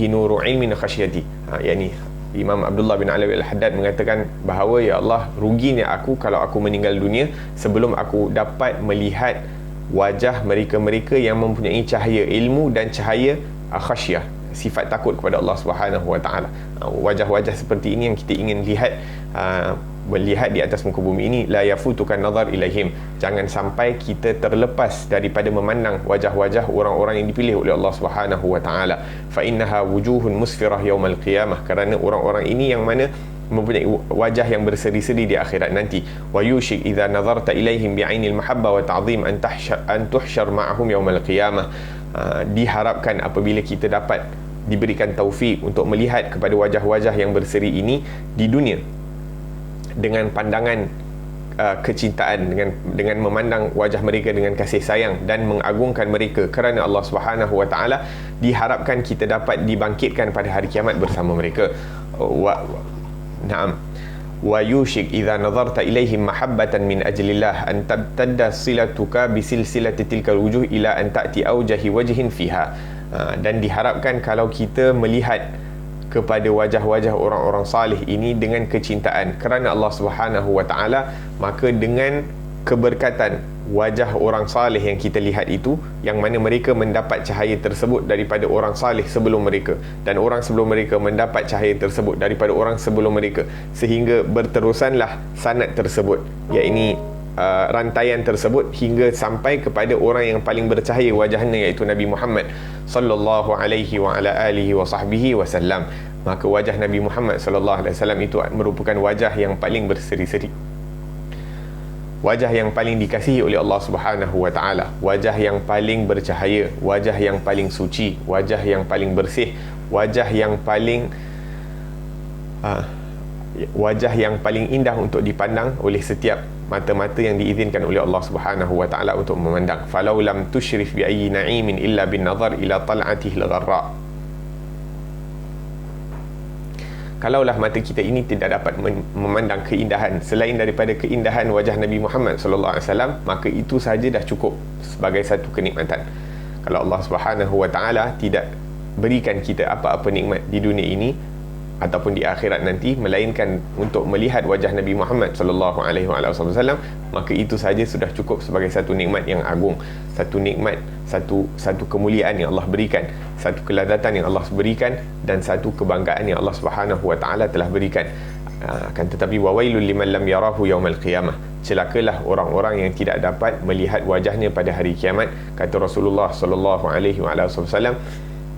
nuru ilmin khasyati. Yani Imam Abdullah bin Alawi Al-Haddad mengatakan bahawa, ya Allah, ruginya aku kalau aku meninggal dunia sebelum aku dapat melihat wajah mereka-mereka yang mempunyai cahaya ilmu dan cahaya khasyah, sifat takut kepada Allah Subhanahu wa taala. Wajah-wajah seperti ini yang kita ingin lihat, melihat di atas muka bumi ini. La yafutukan nazar ilaihim, jangan sampai kita terlepas daripada memandang wajah-wajah orang-orang yang dipilih oleh Allah Subhanahu wa taala. Fa innaha wujuhun musfirah yaumal qiyamah, kerana orang-orang ini yang mana mempunyai wajah yang berseri-seri di akhirat nanti. Wa yushik idza nazarta ilaihim bi'ainil mahabbah wa ta'zim an tuhsyar ma'ahum yaumal qiyamah. Diharapkan apabila kita dapat diberikan taufik untuk melihat kepada wajah-wajah yang berseri ini di dunia dengan pandangan kecintaan, dengan memandang wajah mereka dengan kasih sayang dan mengagungkan mereka kerana Allah Subhanahu wa taala, diharapkan kita dapat dibangkitkan pada hari kiamat bersama mereka. Naam. Wa yushik idza nazarta ilaihim mahabbatan min ajlillah an tabtadda silatuka bisilsilati tilkal wujuh ila an ta'ti awjahi wajhin fiha. Dan diharapkan kalau kita melihat kepada wajah-wajah orang-orang salih ini dengan kecintaan kerana Allah Subhanahu wa taala, maka dengan keberkatan wajah orang salih yang kita lihat itu, yang mana mereka mendapat cahaya tersebut daripada orang salih sebelum mereka, dan orang sebelum mereka mendapat cahaya tersebut daripada orang sebelum mereka, sehingga berterusanlah sanad tersebut, yakni rantaian tersebut hingga sampai kepada orang yang paling bercahaya wajahnya, iaitu Nabi Muhammad sallallahu alaihi wa ala alihi wa sahbihi wasallam. Maka wajah Nabi Muhammad sallallahu alaihi wasallam itu merupakan wajah yang paling berseri-seri, wajah yang paling dikasihi oleh Allah Subhanahu wa taala, wajah yang paling bercahaya, wajah yang paling suci, wajah yang paling bersih, wajah yang paling indah untuk dipandang oleh setiap mata-mata yang diizinkan oleh Allah Subhanahu wa taala untuk memandang. Falau lam tushrif bi ayyi na'imin illa bin nazar ila tal'atihi al-gharra. Kalaulah mata kita ini tidak dapat memandang keindahan selain daripada keindahan wajah Nabi Muhammad sallallahu alaihi wasallam, maka itu saja dah cukup sebagai satu kenikmatan. Kalau Allah Subhanahu wa taala tidak berikan kita apa-apa nikmat di dunia ini ataupun di akhirat nanti, melainkan untuk melihat wajah Nabi Muhammad sallallahu alaihi wasallam, maka itu saja sudah cukup sebagai satu nikmat yang agung, satu nikmat, satu kemuliaan yang Allah berikan, satu kelazatan yang Allah berikan, dan satu kebanggaan yang Allah Subhanahu wa taala telah berikan. Akan tetapi wawailul liman lam yarahu yaumal qiyamah, celakalah orang-orang yang tidak dapat melihat wajahnya pada hari kiamat. Kata Rasulullah sallallahu alaihi wasallam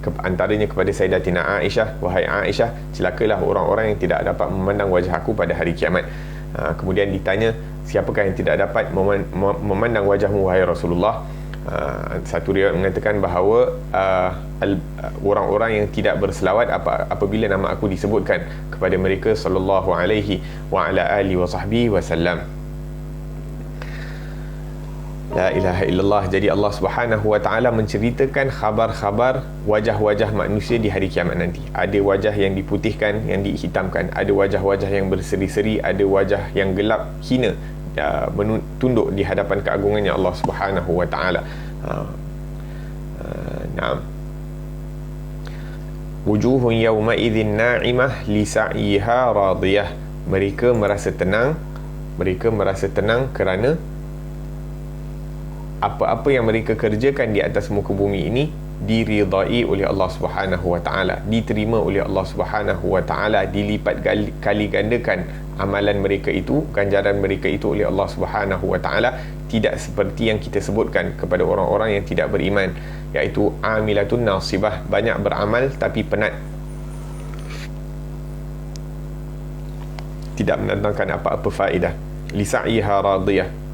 antaranya kepada Sayyidatina Aisyah, wahai Aisyah, celakalah orang-orang yang tidak dapat memandang wajah aku pada hari kiamat. Kemudian ditanya, siapakah yang tidak dapat memandang wajahmu wahai Rasulullah? Satu riwayat mengatakan bahawa orang-orang yang tidak berselawat apabila nama aku disebutkan kepada mereka sallallahu alaihi wa ala alihi wa sahbihi wasallam. La ilaha illallah. Jadi Allah Subhanahu wa ta'ala menceritakan khabar-khabar wajah-wajah manusia di hari kiamat nanti. Ada wajah yang diputihkan, yang dihitamkan, ada wajah-wajah yang berseri-seri, ada wajah yang gelap, hina, tunduk di hadapan keagungannya Allah Subhanahu wa ta'ala. Naam. Wujuhun yawma idzin na'imah li sa'iha radiyah. Mereka merasa tenang kerana apa-apa yang mereka kerjakan di atas muka bumi ini diridai oleh Allah Subhanahu wa ta'ala, diterima oleh Allah Subhanahu wa ta'ala, dilipat kali gandakan amalan mereka itu, ganjaran mereka itu oleh Allah Subhanahu wa ta'ala. Tidak seperti yang kita sebutkan kepada orang-orang yang tidak beriman, iaitu amilatun nasibah, banyak beramal tapi penat, tidak mendatangkan apa-apa faedah. Lisa'iha radiyah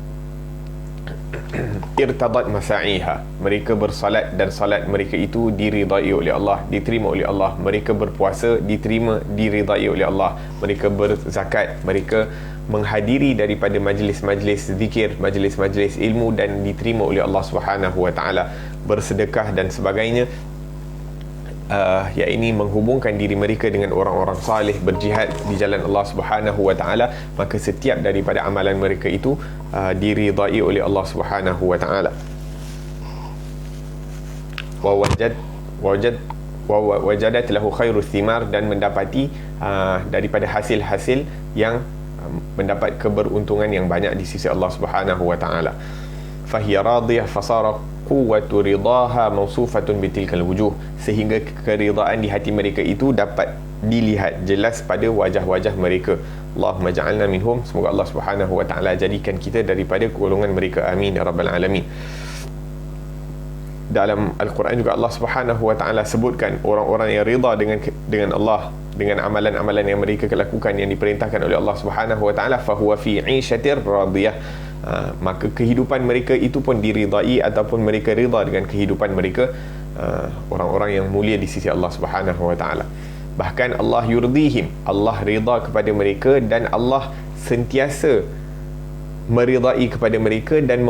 irtadat masa'iha, mereka bersalat dan salat mereka itu diridai oleh Allah, diterima oleh Allah. Mereka berpuasa, diterima, diridai oleh Allah. Mereka berzakat, mereka menghadiri daripada majlis-majlis zikir, majlis-majlis ilmu dan diterima oleh Allah Subhanahu wa ta'ala. Bersedekah dan sebagainya, ini menghubungkan diri mereka dengan orang-orang salih, berjihad di jalan Allah Subhanahu wa ta'ala. Maka setiap daripada amalan mereka itu diridai oleh Allah Subhanahu wa ta'ala. Wajadat lahu khairul thimar, dan mendapati daripada hasil-hasil yang mendapat keberuntungan yang banyak di sisi Allah Subhanahu wa ta'ala. Fahiya radiyah fasara quwwatu ridaha mawsufatun bitilkal wujuh, sehingga keridaan di hati mereka itu dapat dilihat jelas pada wajah-wajah mereka. Allahumma ja'alna minhum. Semoga Allah Subhanahu wa ta'ala jadikan kita daripada golongan mereka, amin ya rabbal alamin. Dalam Al-Quran juga Allah Subhanahu wa ta'ala sebutkan orang-orang yang rida dengan Allah, dengan amalan-amalan yang mereka lakukan yang diperintahkan oleh Allah Subhanahu wa ta'ala, fahuwa fi 'ishatir radiyah. Maka kehidupan mereka itu pun diridai ataupun mereka rida dengan kehidupan mereka, orang-orang yang mulia di sisi Allah Subhanahu wa ta'ala. Bahkan Allah yurdihim, Allah rida kepada mereka, dan Allah sentiasa meridai kepada mereka dan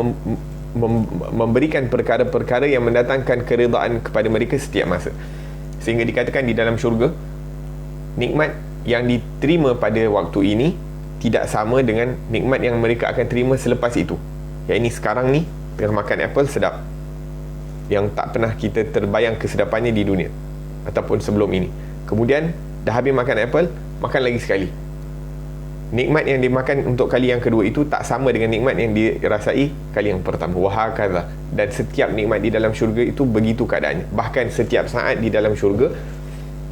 memberikan perkara-perkara yang mendatangkan keridaan kepada mereka setiap masa. Sehingga dikatakan di dalam syurga, nikmat yang diterima pada waktu ini tidak sama dengan nikmat yang mereka akan terima selepas itu. Yang ini sekarang ni tengah makan apple sedap, yang tak pernah kita terbayang kesedapannya di dunia ataupun sebelum ini. Kemudian dah habis makan apple, makan lagi sekali. Nikmat yang dimakan untuk kali yang kedua itu tak sama dengan nikmat yang dirasai kali yang pertama. Wahakadha. Dan setiap nikmat di dalam syurga itu begitu keadaannya. Bahkan setiap saat di dalam syurga,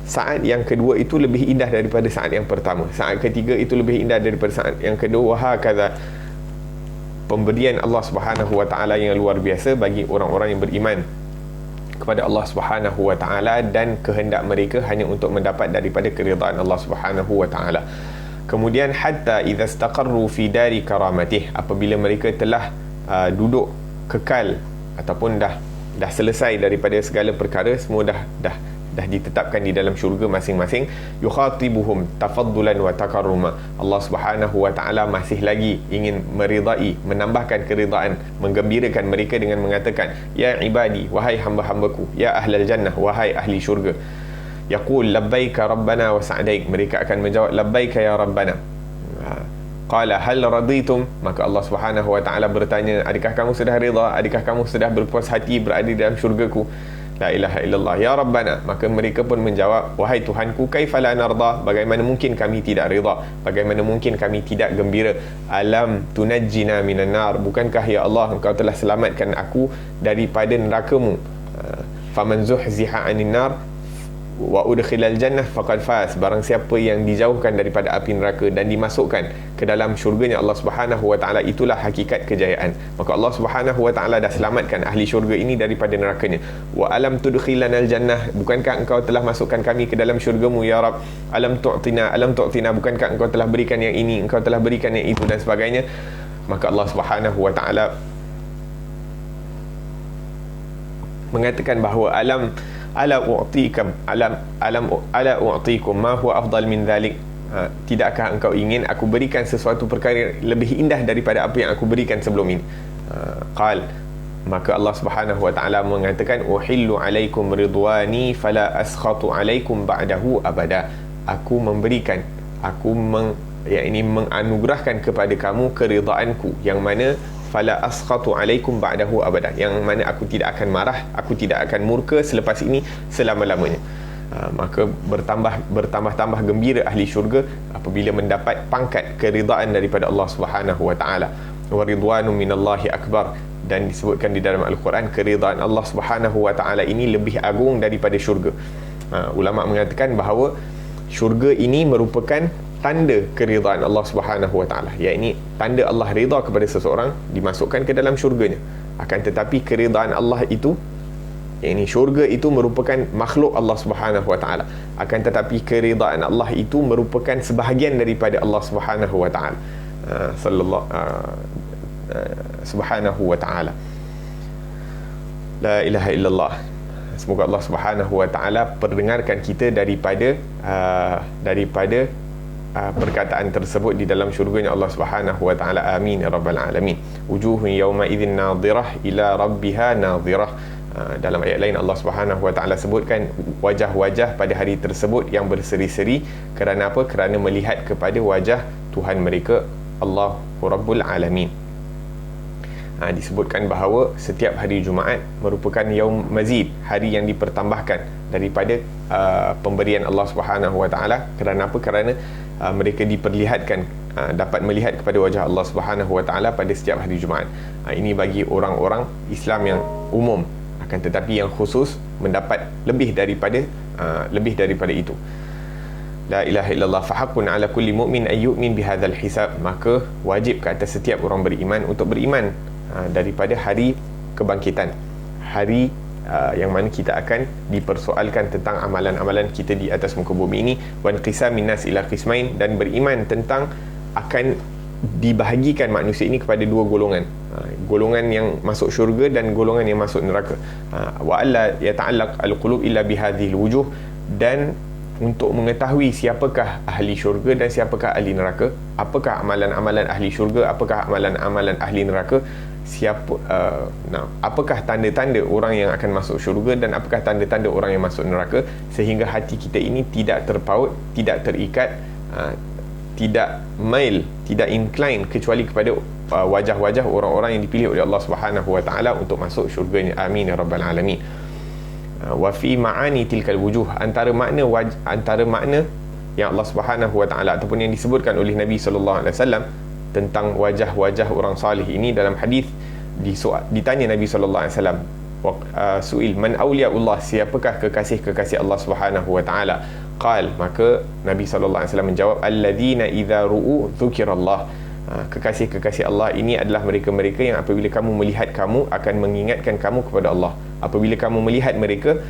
saat yang kedua itu lebih indah daripada saat yang pertama. Saat ketiga itu lebih indah daripada saat yang kedua. Wahakadha. Pemberian Allah Subhanahu wa ta'ala yang luar biasa bagi orang-orang yang beriman kepada Allah Subhanahu wa ta'ala, dan kehendak mereka hanya untuk mendapat daripada keridaan Allah Subhanahu wa ta'ala. Kemudian hatta idza istaqarru fi dari karamatih, apabila mereka telah duduk kekal ataupun dah selesai daripada segala perkara, semua dah ditetapkan di dalam syurga masing-masing. Yukhatibuhum tafaddulan wa takarruma, Allah Subhanahu wa ta'ala masih lagi ingin meridai, menambahkan keridaan, menggembirakan mereka dengan mengatakan, ya ibadi, wahai hamba-hambaku, ya ahlal jannah, wahai ahli syurga. Yaqul labbaika rabbana wa sa'daik, mereka akan menjawab labbaika ya rabbana. Qala hal raditum, maka Allah Subhanahu wa ta'ala bertanya, adakah kamu sudah rida, adakah kamu sudah berpuas hati berada di dalam syurgaku? La ilaha illallah ya rabbana, maka mereka pun menjawab, wahai Tuhanku, kaifa la narda, bagaimana mungkin kami tidak rida, bagaimana mungkin kami tidak gembira. Alam tunajjina minan nar, bukankah ya Allah engkau telah selamatkan aku daripada neraka-Mu. Faman zuhziha 'anil nar wa udkhilal jannah faqad faz, barang siapa yang dijauhkan daripada api neraka dan dimasukkan ke dalam syurganya Allah Subhanahu wa ta'ala, itulah hakikat kejayaan. Maka Allah Subhanahu wa ta'ala dah selamatkan ahli syurga ini daripada nerakanya. Wa alam tudkhilanal jannah, bukankah engkau telah masukkan kami ke dalam syurga-Mu ya Rabb. Alam tu'tina, bukankah engkau telah berikan yang ini, engkau telah berikan yang itu, dan sebagainya. Maka Allah Subhanahu wa ta'ala mengatakan bahawa ala u'tikum ma huwa afdal min dhalik, tidakkah engkau ingin aku berikan sesuatu perkara lebih indah daripada apa yang aku berikan sebelum ini. Qal, maka Allah Subhanahu wa taala mengatakan, uhillu alaikum ridwani fala askhatu alaikum ba'dahu abada. Aku memberikan, menganugerahkan kepada kamu keridaanku, yang mana fala askhatu alaikum ba'dahu abada, yang mana aku tidak akan marah, aku tidak akan murka selepas ini selama-lamanya. Maka bertambah-tambah gembira ahli syurga apabila mendapat pangkat keridaan daripada Allah Subhanahu wa taala. Wa ridwanu minallahi akbar, dan disebutkan di dalam Al-Quran, keridaan Allah Subhanahu wa taala ini lebih agung daripada syurga. Ulama mengatakan bahawa syurga ini merupakan tanda keridaan Allah Subhanahu wa taala, iaitu tanda Allah redha kepada seseorang, dimasukkan ke dalam syurganya. Akan tetapi keridaan Allah itu, iaitu syurga itu merupakan makhluk Allah Subhanahu wa taala. Akan tetapi keridaan Allah itu merupakan sebahagian daripada Allah Subhanahu wa taala. Subhanahu wa ta'ala. La ilaha illallah. Semoga Allah Subhanahu wa ta'ala perdengarkan kita daripada perkataan tersebut di dalam syurganya Allah Subhanahu wa ta'ala. Amin ya rabbal alamin. Wujuhun yawma idzin nadhirah ila rabbiha nadhirah. Dalam ayat lain Allah Subhanahu wa ta'ala sebutkan wajah-wajah pada hari tersebut yang berseri-seri. Kerana apa? Kerana melihat kepada wajah Tuhan mereka, Allahu Rabbul Alamin. Disebutkan bahawa setiap hari Jumaat merupakan yaum mazid, hari yang dipertambahkan daripada pemberian Allah Subhanahu wa taala. Kerana apa? Kerana mereka diperlihatkan, dapat melihat kepada wajah Allah Subhanahu wa taala pada setiap hari Jumaat. Ini bagi orang-orang Islam yang umum, akan tetapi yang khusus mendapat lebih daripada itu. La ilaha illallah, fahaqqun ala kulli mu'min ay yu'min bihadzal hisab. Maka wajib ke atas setiap orang beriman untuk beriman daripada hari kebangkitan, hari yang mana kita akan dipersoalkan tentang amalan-amalan kita di atas muka bumi ini. Wan qisamin nas ila qismain, dan beriman tentang akan dibahagikan manusia ini kepada dua golongan, golongan yang masuk syurga dan golongan yang masuk neraka. Wa alla yata'allaq al-qulub illa bihadhihi al-wujuh, dan untuk mengetahui siapakah ahli syurga dan siapakah ahli neraka, apakah amalan-amalan ahli syurga, apakah amalan-amalan ahli neraka, apakah tanda-tanda orang yang akan masuk syurga dan apakah tanda-tanda orang yang masuk neraka, sehingga hati kita ini tidak terpaut, tidak terikat, tidak mail, tidak incline kecuali kepada wajah-wajah orang-orang yang dipilih oleh Allah Subhanahu wa taala untuk masuk syurganya. Amin ya rabbal alamin. Wa fi ma'ani tilkal wujuh, antara makna yang Allah Subhanahu wa taala ataupun yang disebutkan oleh Nabi sallallahu alaihi wasallam tentang wajah-wajah orang salih ini, dalam hadis ditanya Nabi sallallahu alaihi wasallam, suil man awliyaullah, siapakah kekasih-kekasih Allah Subhanahu wa taala? Qal, maka Nabi sallallahu alaihi wasallam menjawab, alladzina idza ru'u dzukirallah. Kekasih-kekasih Allah ini adalah mereka-mereka yang apabila kamu melihat, kamu akan mengingatkan kamu kepada Allah. Apabila kamu melihat mereka,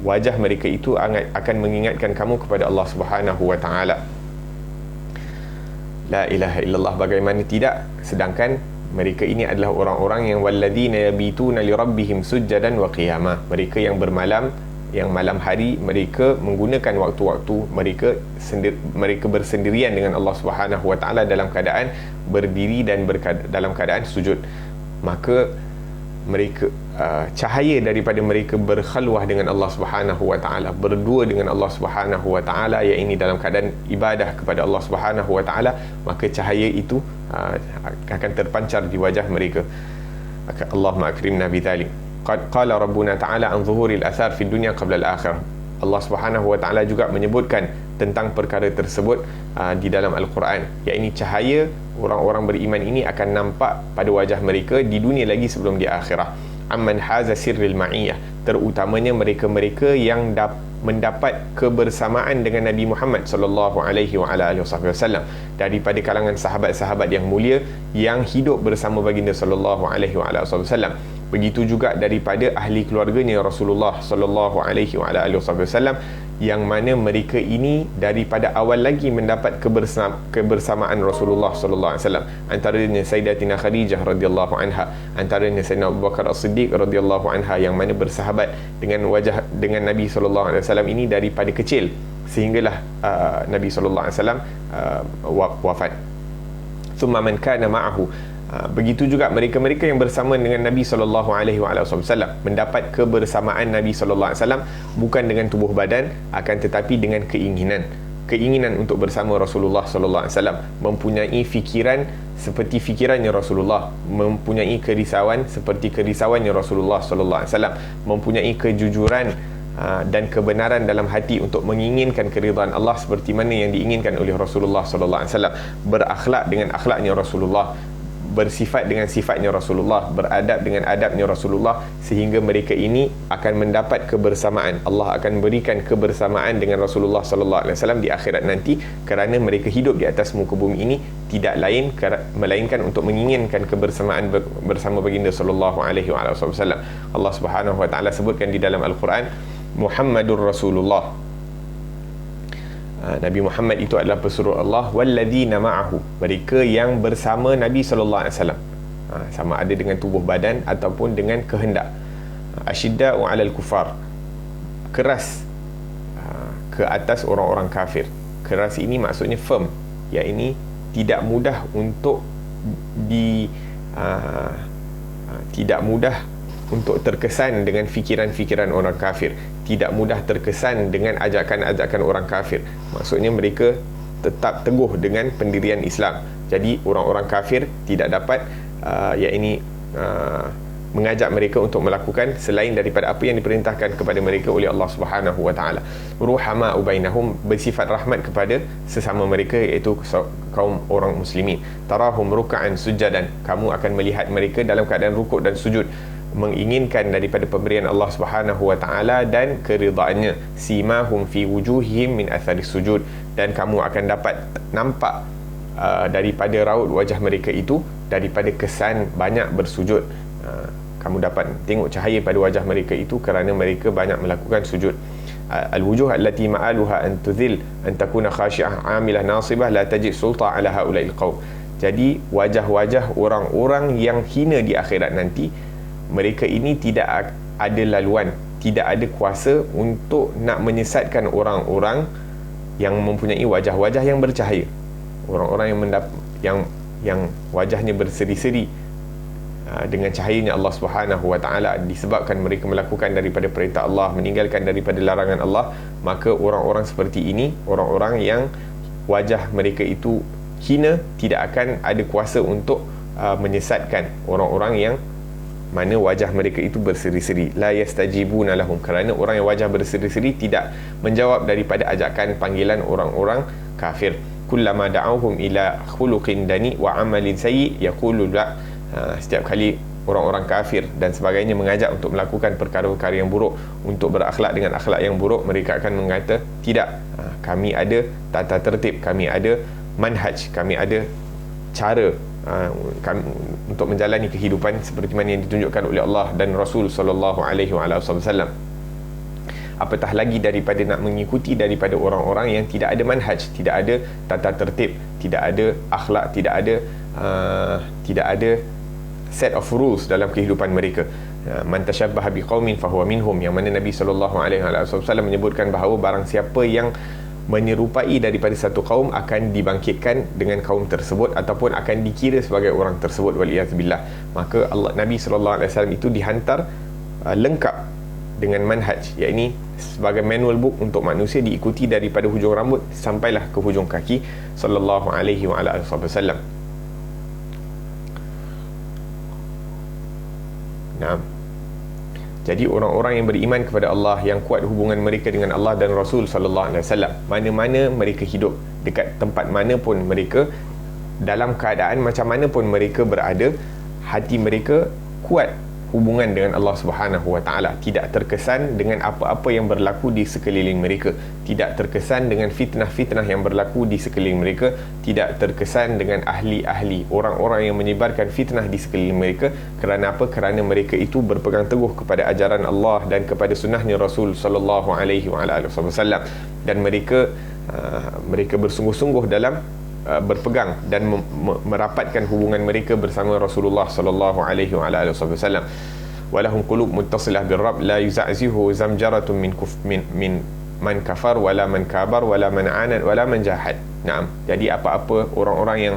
wajah mereka itu akan mengingatkan kamu kepada Allah Subhanahu wa taala. La ilaha illallah, bagaimana tidak, sedangkan mereka ini adalah orang-orang yang walladzina yabituna li rabbihim sujjadan wa qiyama. Mereka yang malam hari mereka menggunakan waktu-waktu mereka bersendirian dengan Allah Subhanahu wa taala dalam keadaan berdiri dan dalam keadaan sujud. Maka mereka cahaya daripada mereka berkhalwah dengan Allah Subhanahu wa taala, berdua dengan Allah Subhanahu wa taala, iaitu dalam keadaan ibadah kepada Allah Subhanahu wa taala, maka cahaya itu akan terpancar di wajah mereka. Allahumma akrimna bidzalik. Qala rabbuna ta'ala an zuhuril athar fid dunya qabla al-akhirah. Allah Subhanahu wa taala juga menyebutkan tentang perkara tersebut di dalam Al-Quran, iaitu cahaya orang-orang beriman ini akan nampak pada wajah mereka di dunia lagi sebelum di akhirah. Amman haza sirril ma'iyah, terutamanya mereka-mereka yang mendapat kebersamaan dengan Nabi Muhammad sallallahu alaihi wa ala alihi wasallam, daripada kalangan sahabat-sahabat yang mulia yang hidup bersama baginda sallallahu alaihi wa ala alihi wasallam. Begitu juga daripada ahli keluarganya Rasulullah sallallahu alaihi wa ala alihi wasallam, yang mana mereka ini daripada awal lagi mendapat kebersamaan Rasulullah sallallahu alaihi wasallam. Antaranya Sayyidatina Khadijah radhiyallahu anha, antaranya Sayyidina Abu Bakar As-Siddiq radhiyallahu anha, yang mana bersahabat dengan Nabi sallallahu alaihi wasallam ini daripada kecil sehinggalah Nabi sallallahu alaihi wasallam wafat. Thumma man kana ma'ahu, Begitu juga mereka-mereka yang bersama dengan Nabi SAW mendapat kebersamaan Nabi SAW bukan dengan tubuh badan, akan tetapi dengan keinginan untuk bersama Rasulullah SAW, mempunyai fikiran seperti fikirannya Rasulullah, mempunyai kerisauan seperti kerisauannya Rasulullah SAW, mempunyai kejujuran dan kebenaran dalam hati untuk menginginkan keridhaan Allah seperti mana yang diinginkan oleh Rasulullah SAW, berakhlak dengan akhlaknya Rasulullah, bersifat dengan sifatnya Rasulullah, beradab dengan adabnya Rasulullah, sehingga mereka ini akan mendapat kebersamaan. Allah akan berikan kebersamaan dengan Rasulullah SAW di akhirat nanti, kerana mereka hidup di atas muka bumi ini tidak lain melainkan untuk menginginkan kebersamaan bersama baginda sallallahu alaihi wasallam. Allah Subhanahu wa taala sebutkan di dalam Al-Quran, Muhammadur Rasulullah, Nabi Muhammad itu adalah pesuruh Allah, walladzina ma'ahu, mereka yang bersama Nabi sallallahu alaihi wasallam, sama ada dengan tubuh badan ataupun dengan kehendak. Asyidda'u 'alal kufar, keras ke atas orang-orang kafir. Keras ini maksudnya firm, iaitu tidak mudah untuk tidak mudah untuk terkesan dengan fikiran-fikiran orang kafir, tidak mudah terkesan dengan ajakan-ajakan orang kafir. Maksudnya mereka tetap teguh dengan pendirian Islam. Jadi orang-orang kafir tidak dapat mengajak mereka untuk melakukan selain daripada apa yang diperintahkan kepada mereka oleh Allah Subhanahu wa taala. Ruhama bainahum, bersifat rahmat kepada sesama mereka, iaitu kaum orang muslimin. Tarahum ruk'an sujadan, kamu akan melihat mereka dalam keadaan rukuk dan sujud, menginginkan daripada pemberian Allah Subhanahu wa taala dan keridhaannya. Simahum fi wujuhihim min atharis sujud, dan kamu akan dapat nampak daripada raut wajah mereka itu daripada kesan banyak bersujud. Kamu dapat tengok cahaya pada wajah mereka itu kerana mereka banyak melakukan sujud. Al-wujuh allati ma'aluha an tudhil an takuna khashi'ah 'amilah nasibah la tajid sulta 'ala haula'il qaum. Jadi wajah-wajah orang-orang yang hina di akhirat nanti, mereka ini tidak ada laluan, tidak ada kuasa untuk nak menyesatkan orang-orang yang mempunyai wajah-wajah yang bercahaya, orang-orang yang wajahnya berseri-seri dengan cahayanya Allah Subhanahu wa taala, disebabkan mereka melakukan daripada perintah Allah, meninggalkan daripada larangan Allah. Maka orang-orang seperti ini, orang-orang yang wajah mereka itu hina, tidak akan ada kuasa untuk menyesatkan orang-orang yang mana wajah mereka itu berseri-seri. La yastajibuna lahum, kerana orang yang wajah berseri-seri tidak menjawab daripada ajakan panggilan orang-orang kafir. Kullama da'awhum ila khuluqin dani wa amalin sayyi yaqulu la. Setiap kali orang-orang kafir dan sebagainya mengajak untuk melakukan perkara-perkara yang buruk, untuk berakhlak dengan akhlak yang buruk, mereka akan mengata tidak, kami ada tata tertib, kami ada manhaj, kami ada cara untuk menjalani kehidupan seperti mana yang ditunjukkan oleh Allah dan Rasul sallallahu alaihi wasallam. Apatah lagi daripada nak mengikuti daripada orang-orang yang tidak ada manhaj, tidak ada tata tertib, tidak ada akhlak, tidak ada set of rules dalam kehidupan mereka. Man tashabbaha biqaumin fahuwa minhum, yang mana Nabi sallallahu alaihi wasallam menyebutkan bahawa barang siapa yang menyerupai daripada satu kaum akan dibangkitkan dengan kaum tersebut ataupun akan dikira sebagai orang tersebut, waliyazbillah. Maka Nabi sallallahu alaihi wasallam itu dihantar lengkap dengan manhaj, iaitu sebagai manual book untuk manusia diikuti daripada hujung rambut sampailah ke hujung kaki, sallallahu alaihi wasallam. Nah, jadi orang-orang yang beriman kepada Allah, yang kuat hubungan mereka dengan Allah dan Rasul sallallahu alaihi wasallam, mana-mana mereka hidup, dekat tempat mana pun mereka, dalam keadaan macam mana pun mereka berada, hati mereka kuat hubungan dengan Allah Subhanahu wa taala, tidak terkesan dengan apa-apa yang berlaku di sekeliling mereka, tidak terkesan dengan fitnah-fitnah yang berlaku di sekeliling mereka, tidak terkesan dengan ahli-ahli, orang-orang yang menyebarkan fitnah di sekeliling mereka. Kerana apa? Kerana mereka itu berpegang teguh kepada ajaran Allah dan kepada sunnahnya Rasul sallallahu alaihi wasallam, dan mereka bersungguh-sungguh dalam berpegang dan merapatkan hubungan mereka bersama Rasulullah sallallahu alaihi wasallam. Walahum qulub muttasilah birrabb la yuza'zihu zamjaratun min man kafar wala man kabar wala man anad wala man jahad. Naam. Jadi apa-apa orang-orang yang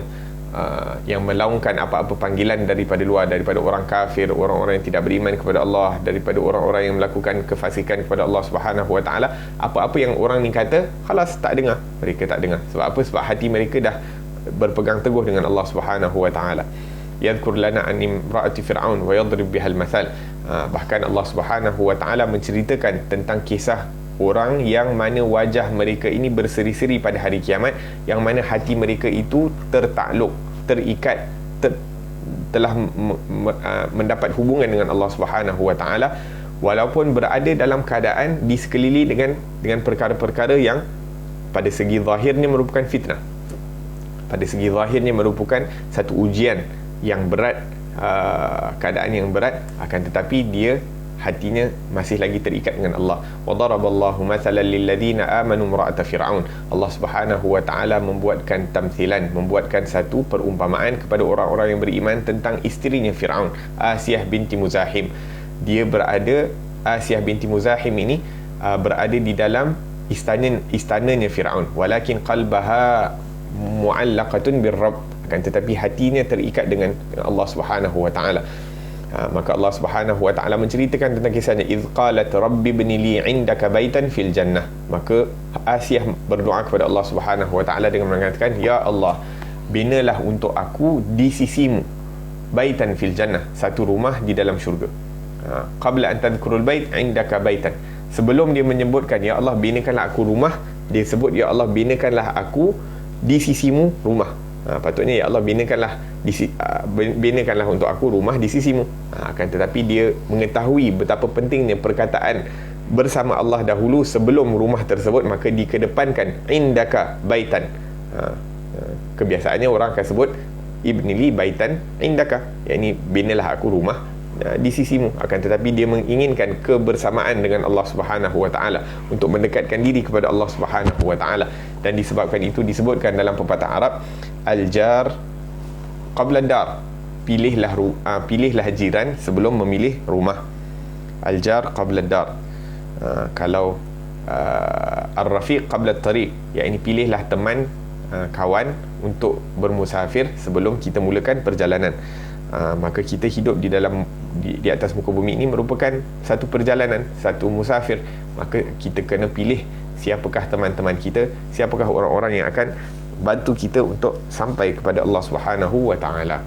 yang melaungkan apa-apa panggilan daripada luar, daripada orang kafir, orang-orang yang tidak beriman kepada Allah, daripada orang-orang yang melakukan kefasikan kepada Allah Subhanahu Wa Taala, apa-apa yang orang ni kata, khalas, tak dengar. Mereka tak dengar. Sebab apa? Sebab hati mereka dah berpegang teguh dengan Allah Subhanahu Wa Taala. Yadhkur lana an imra'ati fir'aun wa yadrib bihal mathal. Bahkan Allah Subhanahu Wa Taala menceritakan tentang kisah orang yang mana wajah mereka ini berseri-seri pada hari kiamat, yang mana hati mereka itu tertakluk, terikat, telah mendapat hubungan dengan Allah Subhanahu Wa Taala, walaupun berada dalam keadaan di sekeliling dengan perkara-perkara yang pada segi zahirnya merupakan fitnah, pada segi zahirnya merupakan satu ujian yang berat, keadaan yang berat, akan tetapi dia hatinya masih lagi terikat dengan Allah. Wa daraballahu mathalan lil ladzina amanu imra'ata fir'aun. Allah Subhanahu Wa Taala membuatkan tamthilan, membuatkan satu perumpamaan kepada orang-orang yang beriman tentang isterinya Fir'aun, Asiyah binti Muzahim. Asiyah binti Muzahim ini berada di dalam istananya Fir'aun, walakin qalbaha mu'allaqatun birrabb, akan tetapi hatinya terikat dengan Allah Subhanahu Wa Taala. Maka Allah Subhanahu Wa Taala menceritakan tentang kisahnya, idz qalat rabbi ibni li 'indaka baitan fil jannah. Maka Asiyah berdoa kepada Allah Subhanahu Wa Taala dengan mengatakan, ya Allah, binalah untuk aku di sisimu baitan fil jannah, satu rumah di dalam syurga. Qabla an tadhkurul bait 'indaka baitan, sebelum dia menyebutkan ya Allah binakanlah aku rumah, dia sebut ya Allah binakanlah aku di sisimu rumah. Patutnya ya Allah binakanlah untuk aku rumah di sisimu. Akan tetapi dia mengetahui betapa pentingnya perkataan bersama Allah dahulu sebelum rumah tersebut, maka dikedepankan indaka baitan. Kebiasaannya orang akan sebut ibnili baitan indaka, yakni binalah aku rumah di sisimu. Akan tetapi dia menginginkan kebersamaan dengan Allah Subhanahu Wa Taala untuk mendekatkan diri kepada Allah Subhanahu Wa Taala. Dan disebabkan itu disebutkan dalam pepatah Arab, al-jar qabla dar, pilihlah jiran sebelum memilih rumah. Al-jar qabla dar. Kalau ar-rafiq qabla at-tariq, yakni pilihlah teman, kawan untuk bermusafir sebelum kita mulakan perjalanan. Maka kita hidup di atas muka bumi ini merupakan satu perjalanan, satu musafir. Maka kita kena pilih siapakah teman-teman kita, siapakah orang-orang yang akan bantu kita untuk sampai kepada Allah Subhanahu Wa Taala.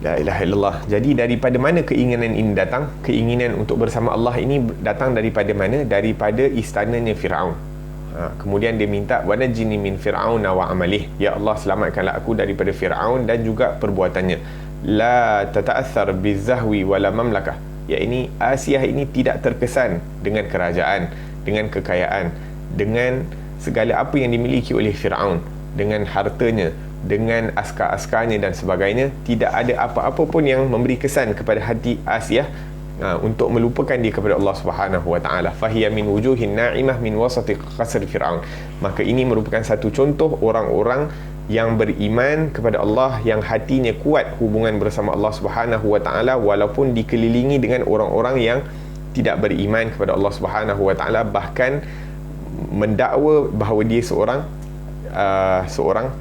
La ilaha illallah. Jadi daripada mana keinginan ini datang? Keinginan untuk bersama Allah ini datang daripada mana? Daripada istananya Fir'aun. Kemudian dia minta, wa najini min fir'auna wa amalih, ya Allah selamatkanlah aku daripada Fir'aun dan juga perbuatannya. La tata'athar bizahwi wala mamlakah, ya ini Asiyah ini tidak terkesan dengan kerajaan, dengan kekayaan, dengan segala apa yang dimiliki oleh Fir'aun, dengan hartanya, dengan askar-askarnya dan sebagainya. Tidak ada apa-apa pun yang memberi kesan kepada hati Asiyah untuk melupakan dia kepada Allah Subhanahu Wa Taala. Fahiya min wujuhin na'imah min wasati qasr Fir'aun. Maka ini merupakan satu contoh orang-orang yang beriman kepada Allah, yang hatinya kuat hubungan bersama Allah Subhanahu Wa Taala, walaupun dikelilingi dengan orang-orang yang tidak beriman kepada Allah Subhanahu Wa Taala, bahkan mendakwa bahawa dia seorang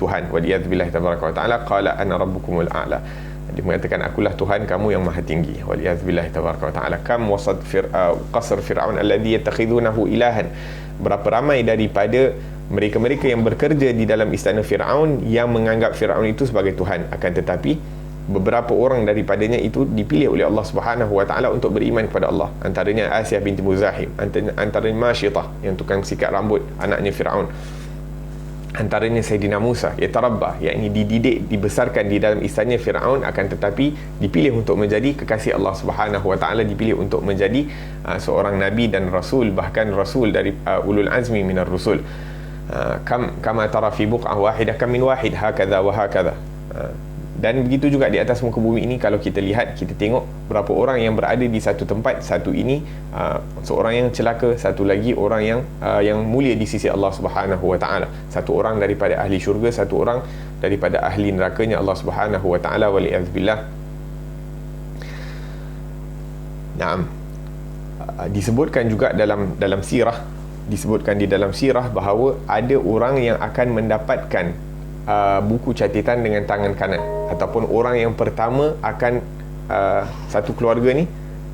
Tuhan. Waliyadzubillah tabaraka wa ta'ala, qala ana rabbukumul a'la. Dia mengatakan akulah Tuhan kamu yang maha tinggi. Waliyadzubillah tabaraka wa ta'ala. Kam wasat qasr fir'aun alladhi yattakhidunahu ilahan. Berapa ramai daripada mereka-mereka yang bekerja di dalam istana Fir'aun yang menganggap Fir'aun itu sebagai Tuhan. Akan tetapi beberapa orang daripadanya itu dipilih oleh Allah Subhanahu Wa Taala untuk beriman kepada Allah. Antaranya Asiyah binti Muzahim, antaranya Masyitah yang tukang sikat rambut, anaknya Fir'aun. Antaranya Sayyidina Musa, yatarabba, yakni dididik, dibesarkan di dalam istana Fir'aun, akan tetapi dipilih untuk menjadi kekasih Allah Subhanahu Wa Taala, dipilih untuk menjadi seorang nabi dan rasul, bahkan rasul dari ulul azmi minar rusul. Kama tara fi buq'ah wahidah kam min wahid hakadha wa hakadha. Dan begitu juga di atas muka bumi ini, kalau kita lihat, kita tengok berapa orang yang berada di satu tempat. Satu ini seorang yang celaka, satu lagi orang yang mulia di sisi Allah Subhanahu Wa Taala. Satu orang daripada ahli syurga, satu orang daripada ahli nerakanya Allah Subhanahu Wa Taala, waliyadzubillah. Naam. Disebutkan juga dalam sirah, disebutkan di dalam sirah bahawa ada orang yang akan mendapatkan buku catatan dengan tangan kanan, ataupun orang yang pertama akan satu keluarga ni,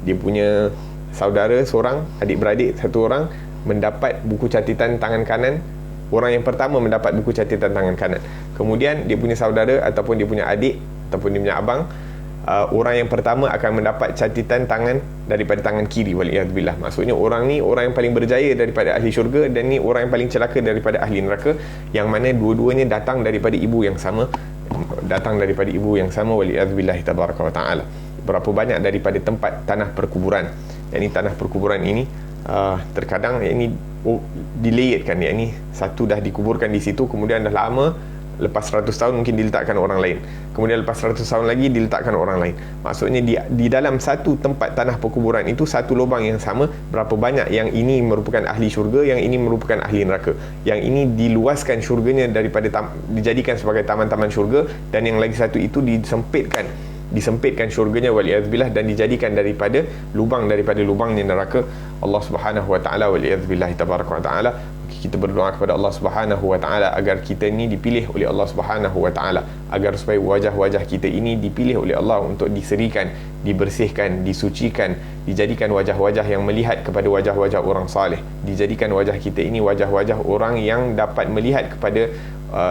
dia punya saudara seorang, adik-beradik satu orang mendapat buku catatan tangan kanan. Orang yang pertama mendapat buku catatan tangan kanan, kemudian dia punya saudara ataupun dia punya adik ataupun dia punya abang, orang yang pertama akan mendapat catatan tangan daripada tangan kiri, waliyadzubillah. Maksudnya orang ni orang yang paling berjaya daripada ahli syurga, dan ni orang yang paling celaka daripada ahli neraka, yang mana dua-duanya datang daripada ibu yang sama, waliyadzubillah tabaraka wa taala. Berapa banyak daripada tempat tanah perkuburan, yang ni tanah perkuburan ini terkadang yang ini dilayetkan, yang ni satu dah dikuburkan di situ, kemudian dah lama, lepas 100 tahun mungkin diletakkan orang lain, kemudian lepas 100 tahun lagi diletakkan orang lain. Maksudnya di dalam satu tempat tanah perkuburan itu, satu lubang yang sama, berapa banyak yang ini merupakan ahli syurga, yang ini merupakan ahli neraka, yang ini diluaskan syurganya daripada dijadikan sebagai taman-taman syurga, dan yang lagi satu itu disempitkan syurganya, waliyadzubillah, dan dijadikan daripada lubangnya neraka Allah Subhanahu wa taala, waliyadzubillah tabaraka wa taala. Kita berdoa kepada Allah Subhanahu wa taala agar kita ini dipilih oleh Allah Subhanahu wa taala, agar supaya wajah-wajah kita ini dipilih oleh Allah untuk diserikan, dibersihkan, disucikan, dijadikan wajah-wajah yang melihat kepada wajah-wajah orang saleh, dijadikan wajah kita ini wajah-wajah orang yang dapat melihat kepada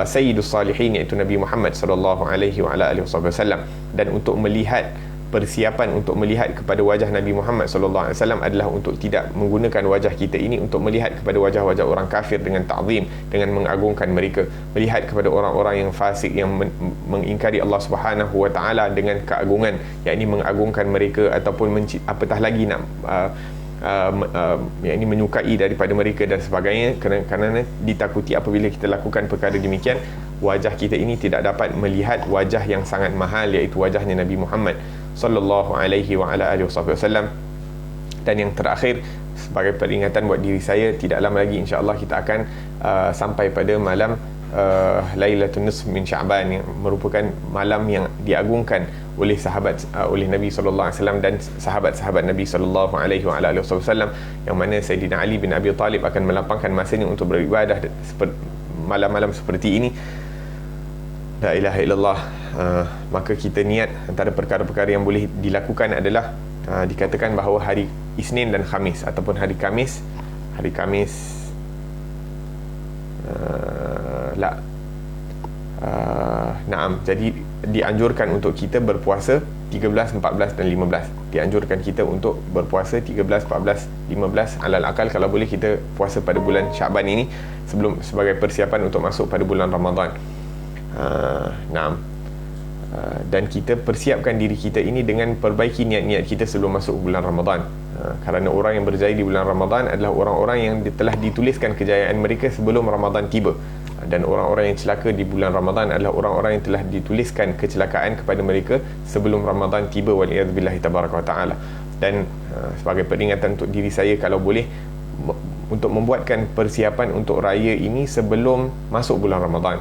Sayyidus Salihin, iaitu Nabi Muhammad sallallahu alaihi wa ala alihi wasallam. Dan untuk melihat, persiapan untuk melihat kepada wajah Nabi Muhammad sallallahu alaihi wasallam adalah untuk tidak menggunakan wajah kita ini untuk melihat kepada wajah-wajah orang kafir dengan ta'zim, dengan mengagungkan mereka, melihat kepada orang-orang yang fasik, yang mengingkari Allah Subhanahu wa taala dengan keagungan, yakni mengagungkan mereka, ataupun apatah lagi nak yakni menyukai daripada mereka dan sebagainya, kerana ditakuti apabila kita lakukan perkara demikian, wajah kita ini tidak dapat melihat wajah yang sangat mahal, iaitu wajahnya Nabi Muhammad sallallahu alaihi wa ala alihi wasallam. Dan yang terakhir, sebagai peringatan buat diri saya, tidak lama lagi insya-Allah kita akan sampai pada malam Lailatul Nisf min Sya'ban, yang merupakan malam yang diagungkan oleh oleh Nabi sallallahu alaihi wasallam dan sahabat-sahabat Nabi sallallahu alaihi wa ala alihi wasallam, yang mana Sayyidina Ali bin Abi Talib akan melapangkan masanya untuk beribadah malam-malam seperti ini. La ilaha illallah. Maka kita niat, antara perkara-perkara yang boleh dilakukan adalah dikatakan bahawa hari Isnin dan Khamis, ataupun hari Khamis jadi dianjurkan untuk kita berpuasa 13, 14 dan 15. Dianjurkan kita untuk berpuasa 13, 14, 15, alal akal kalau boleh kita puasa pada bulan Syaban ini sebagai persiapan untuk masuk pada bulan Ramadan. Dan kita persiapkan diri kita ini dengan perbaiki niat-niat kita sebelum masuk bulan Ramadan, kerana orang yang berjaya di bulan Ramadan adalah orang-orang yang telah dituliskan kejayaan mereka sebelum Ramadan tiba, dan orang-orang yang celaka di bulan Ramadan adalah orang-orang yang telah dituliskan kecelakaan kepada mereka sebelum Ramadan tiba, waliyadzubillah tabaraka wa taala. Dan sebagai peringatan untuk diri saya, kalau boleh untuk membuatkan persiapan untuk raya ini sebelum masuk bulan Ramadan.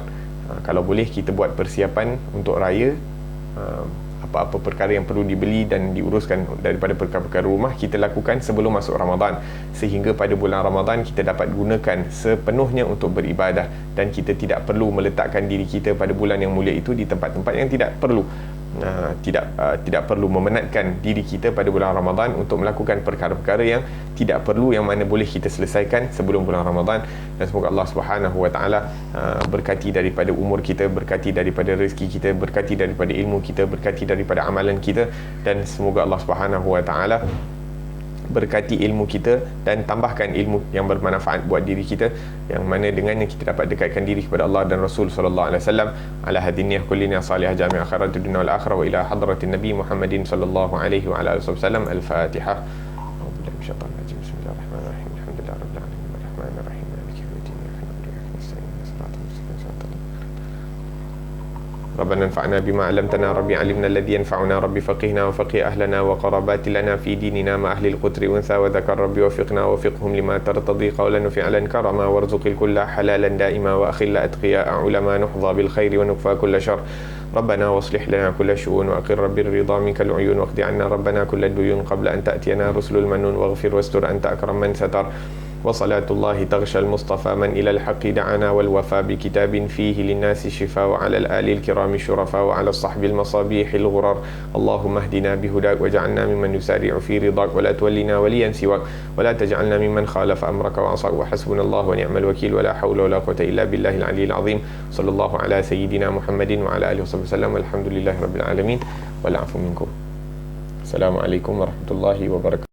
Kalau boleh kita buat persiapan untuk raya, apa-apa perkara yang perlu dibeli dan diuruskan daripada perkara-perkara rumah kita lakukan sebelum masuk Ramadan, sehingga pada bulan Ramadan kita dapat gunakan sepenuhnya untuk beribadah, dan kita tidak perlu meletakkan diri kita pada bulan yang mulia itu di tempat-tempat yang tidak perlu. Tidak perlu memenatkan diri kita pada bulan Ramadan untuk melakukan perkara-perkara yang tidak perlu, yang mana boleh kita selesaikan sebelum bulan Ramadan. Dan semoga Allah Subhanahu wa taala berkati daripada umur kita, berkati daripada rezeki kita, berkati daripada ilmu kita, berkati daripada amalan kita, dan semoga Allah Subhanahu wa taala berkati ilmu kita dan tambahkan ilmu yang bermanfaat buat diri kita, yang mana dengannya kita dapat dekatkan diri kepada Allah dan Rasul sallallahu alaihi wasallam. Ala hadiniyah kullina salihah jami' akhiratud dunya wal akhirah, wa ila hadratin nabi Muhammadin sallallahu alaihi wa ala alihi wasallam. Al-Fatihah. A'udzu billahi minasyaitonir rajim. Bismillahirrahmanirrahim. Alhamdulillahi rabbil alamin. Arrahmanir rahim. Maliki yaumiddin. Iyyaka na'budu wa iyyaka nasta'in. Shiratal mustaqim. ربنا انفعنا بما علمتنا ربي علمنا الذي ينفعنا ربي فقهنا وفقه أهلنا وقرابات لنا في ديننا مع أهل القتر وانثى وذكر ربي وفقنا وفقهم لما ترتضي قولا وفعلا كرما وارزق الكل حلالا دائما وأخل أتقياء علماء نحظى بالخير ونكفى كل شر ربنا واصلح لنا كل شؤون وأقر ربي الرضا منك العيون واقض عنا ربنا كل الديون قبل أن تأتينا رسل المنون واغفر واستر أنت أكرم من ستر وصلاة الله تغشى المصطفى من إلى الحق دعانا والوفى بكتاب فيه للناس شفاء وعلى الآل الكرام الشرفاء وعلى الصحب المصابيح الغرر اللهم اهدنا بهداك واجعلنا ممن يسارع في رضاك ولا تولنا وليا سواك ولا تجعلنا ممن خالف أمرك وعصاك وحسبنا الله ونعم الوكيل ولا حول ولا قوة إلا بالله العلي العظيم صلى الله على سيدنا محمد وعلى آله وصحبه وسلم والحمد لله رب العالمين والعفو منكم. السلام عليكم ورحمة الله وبركاته.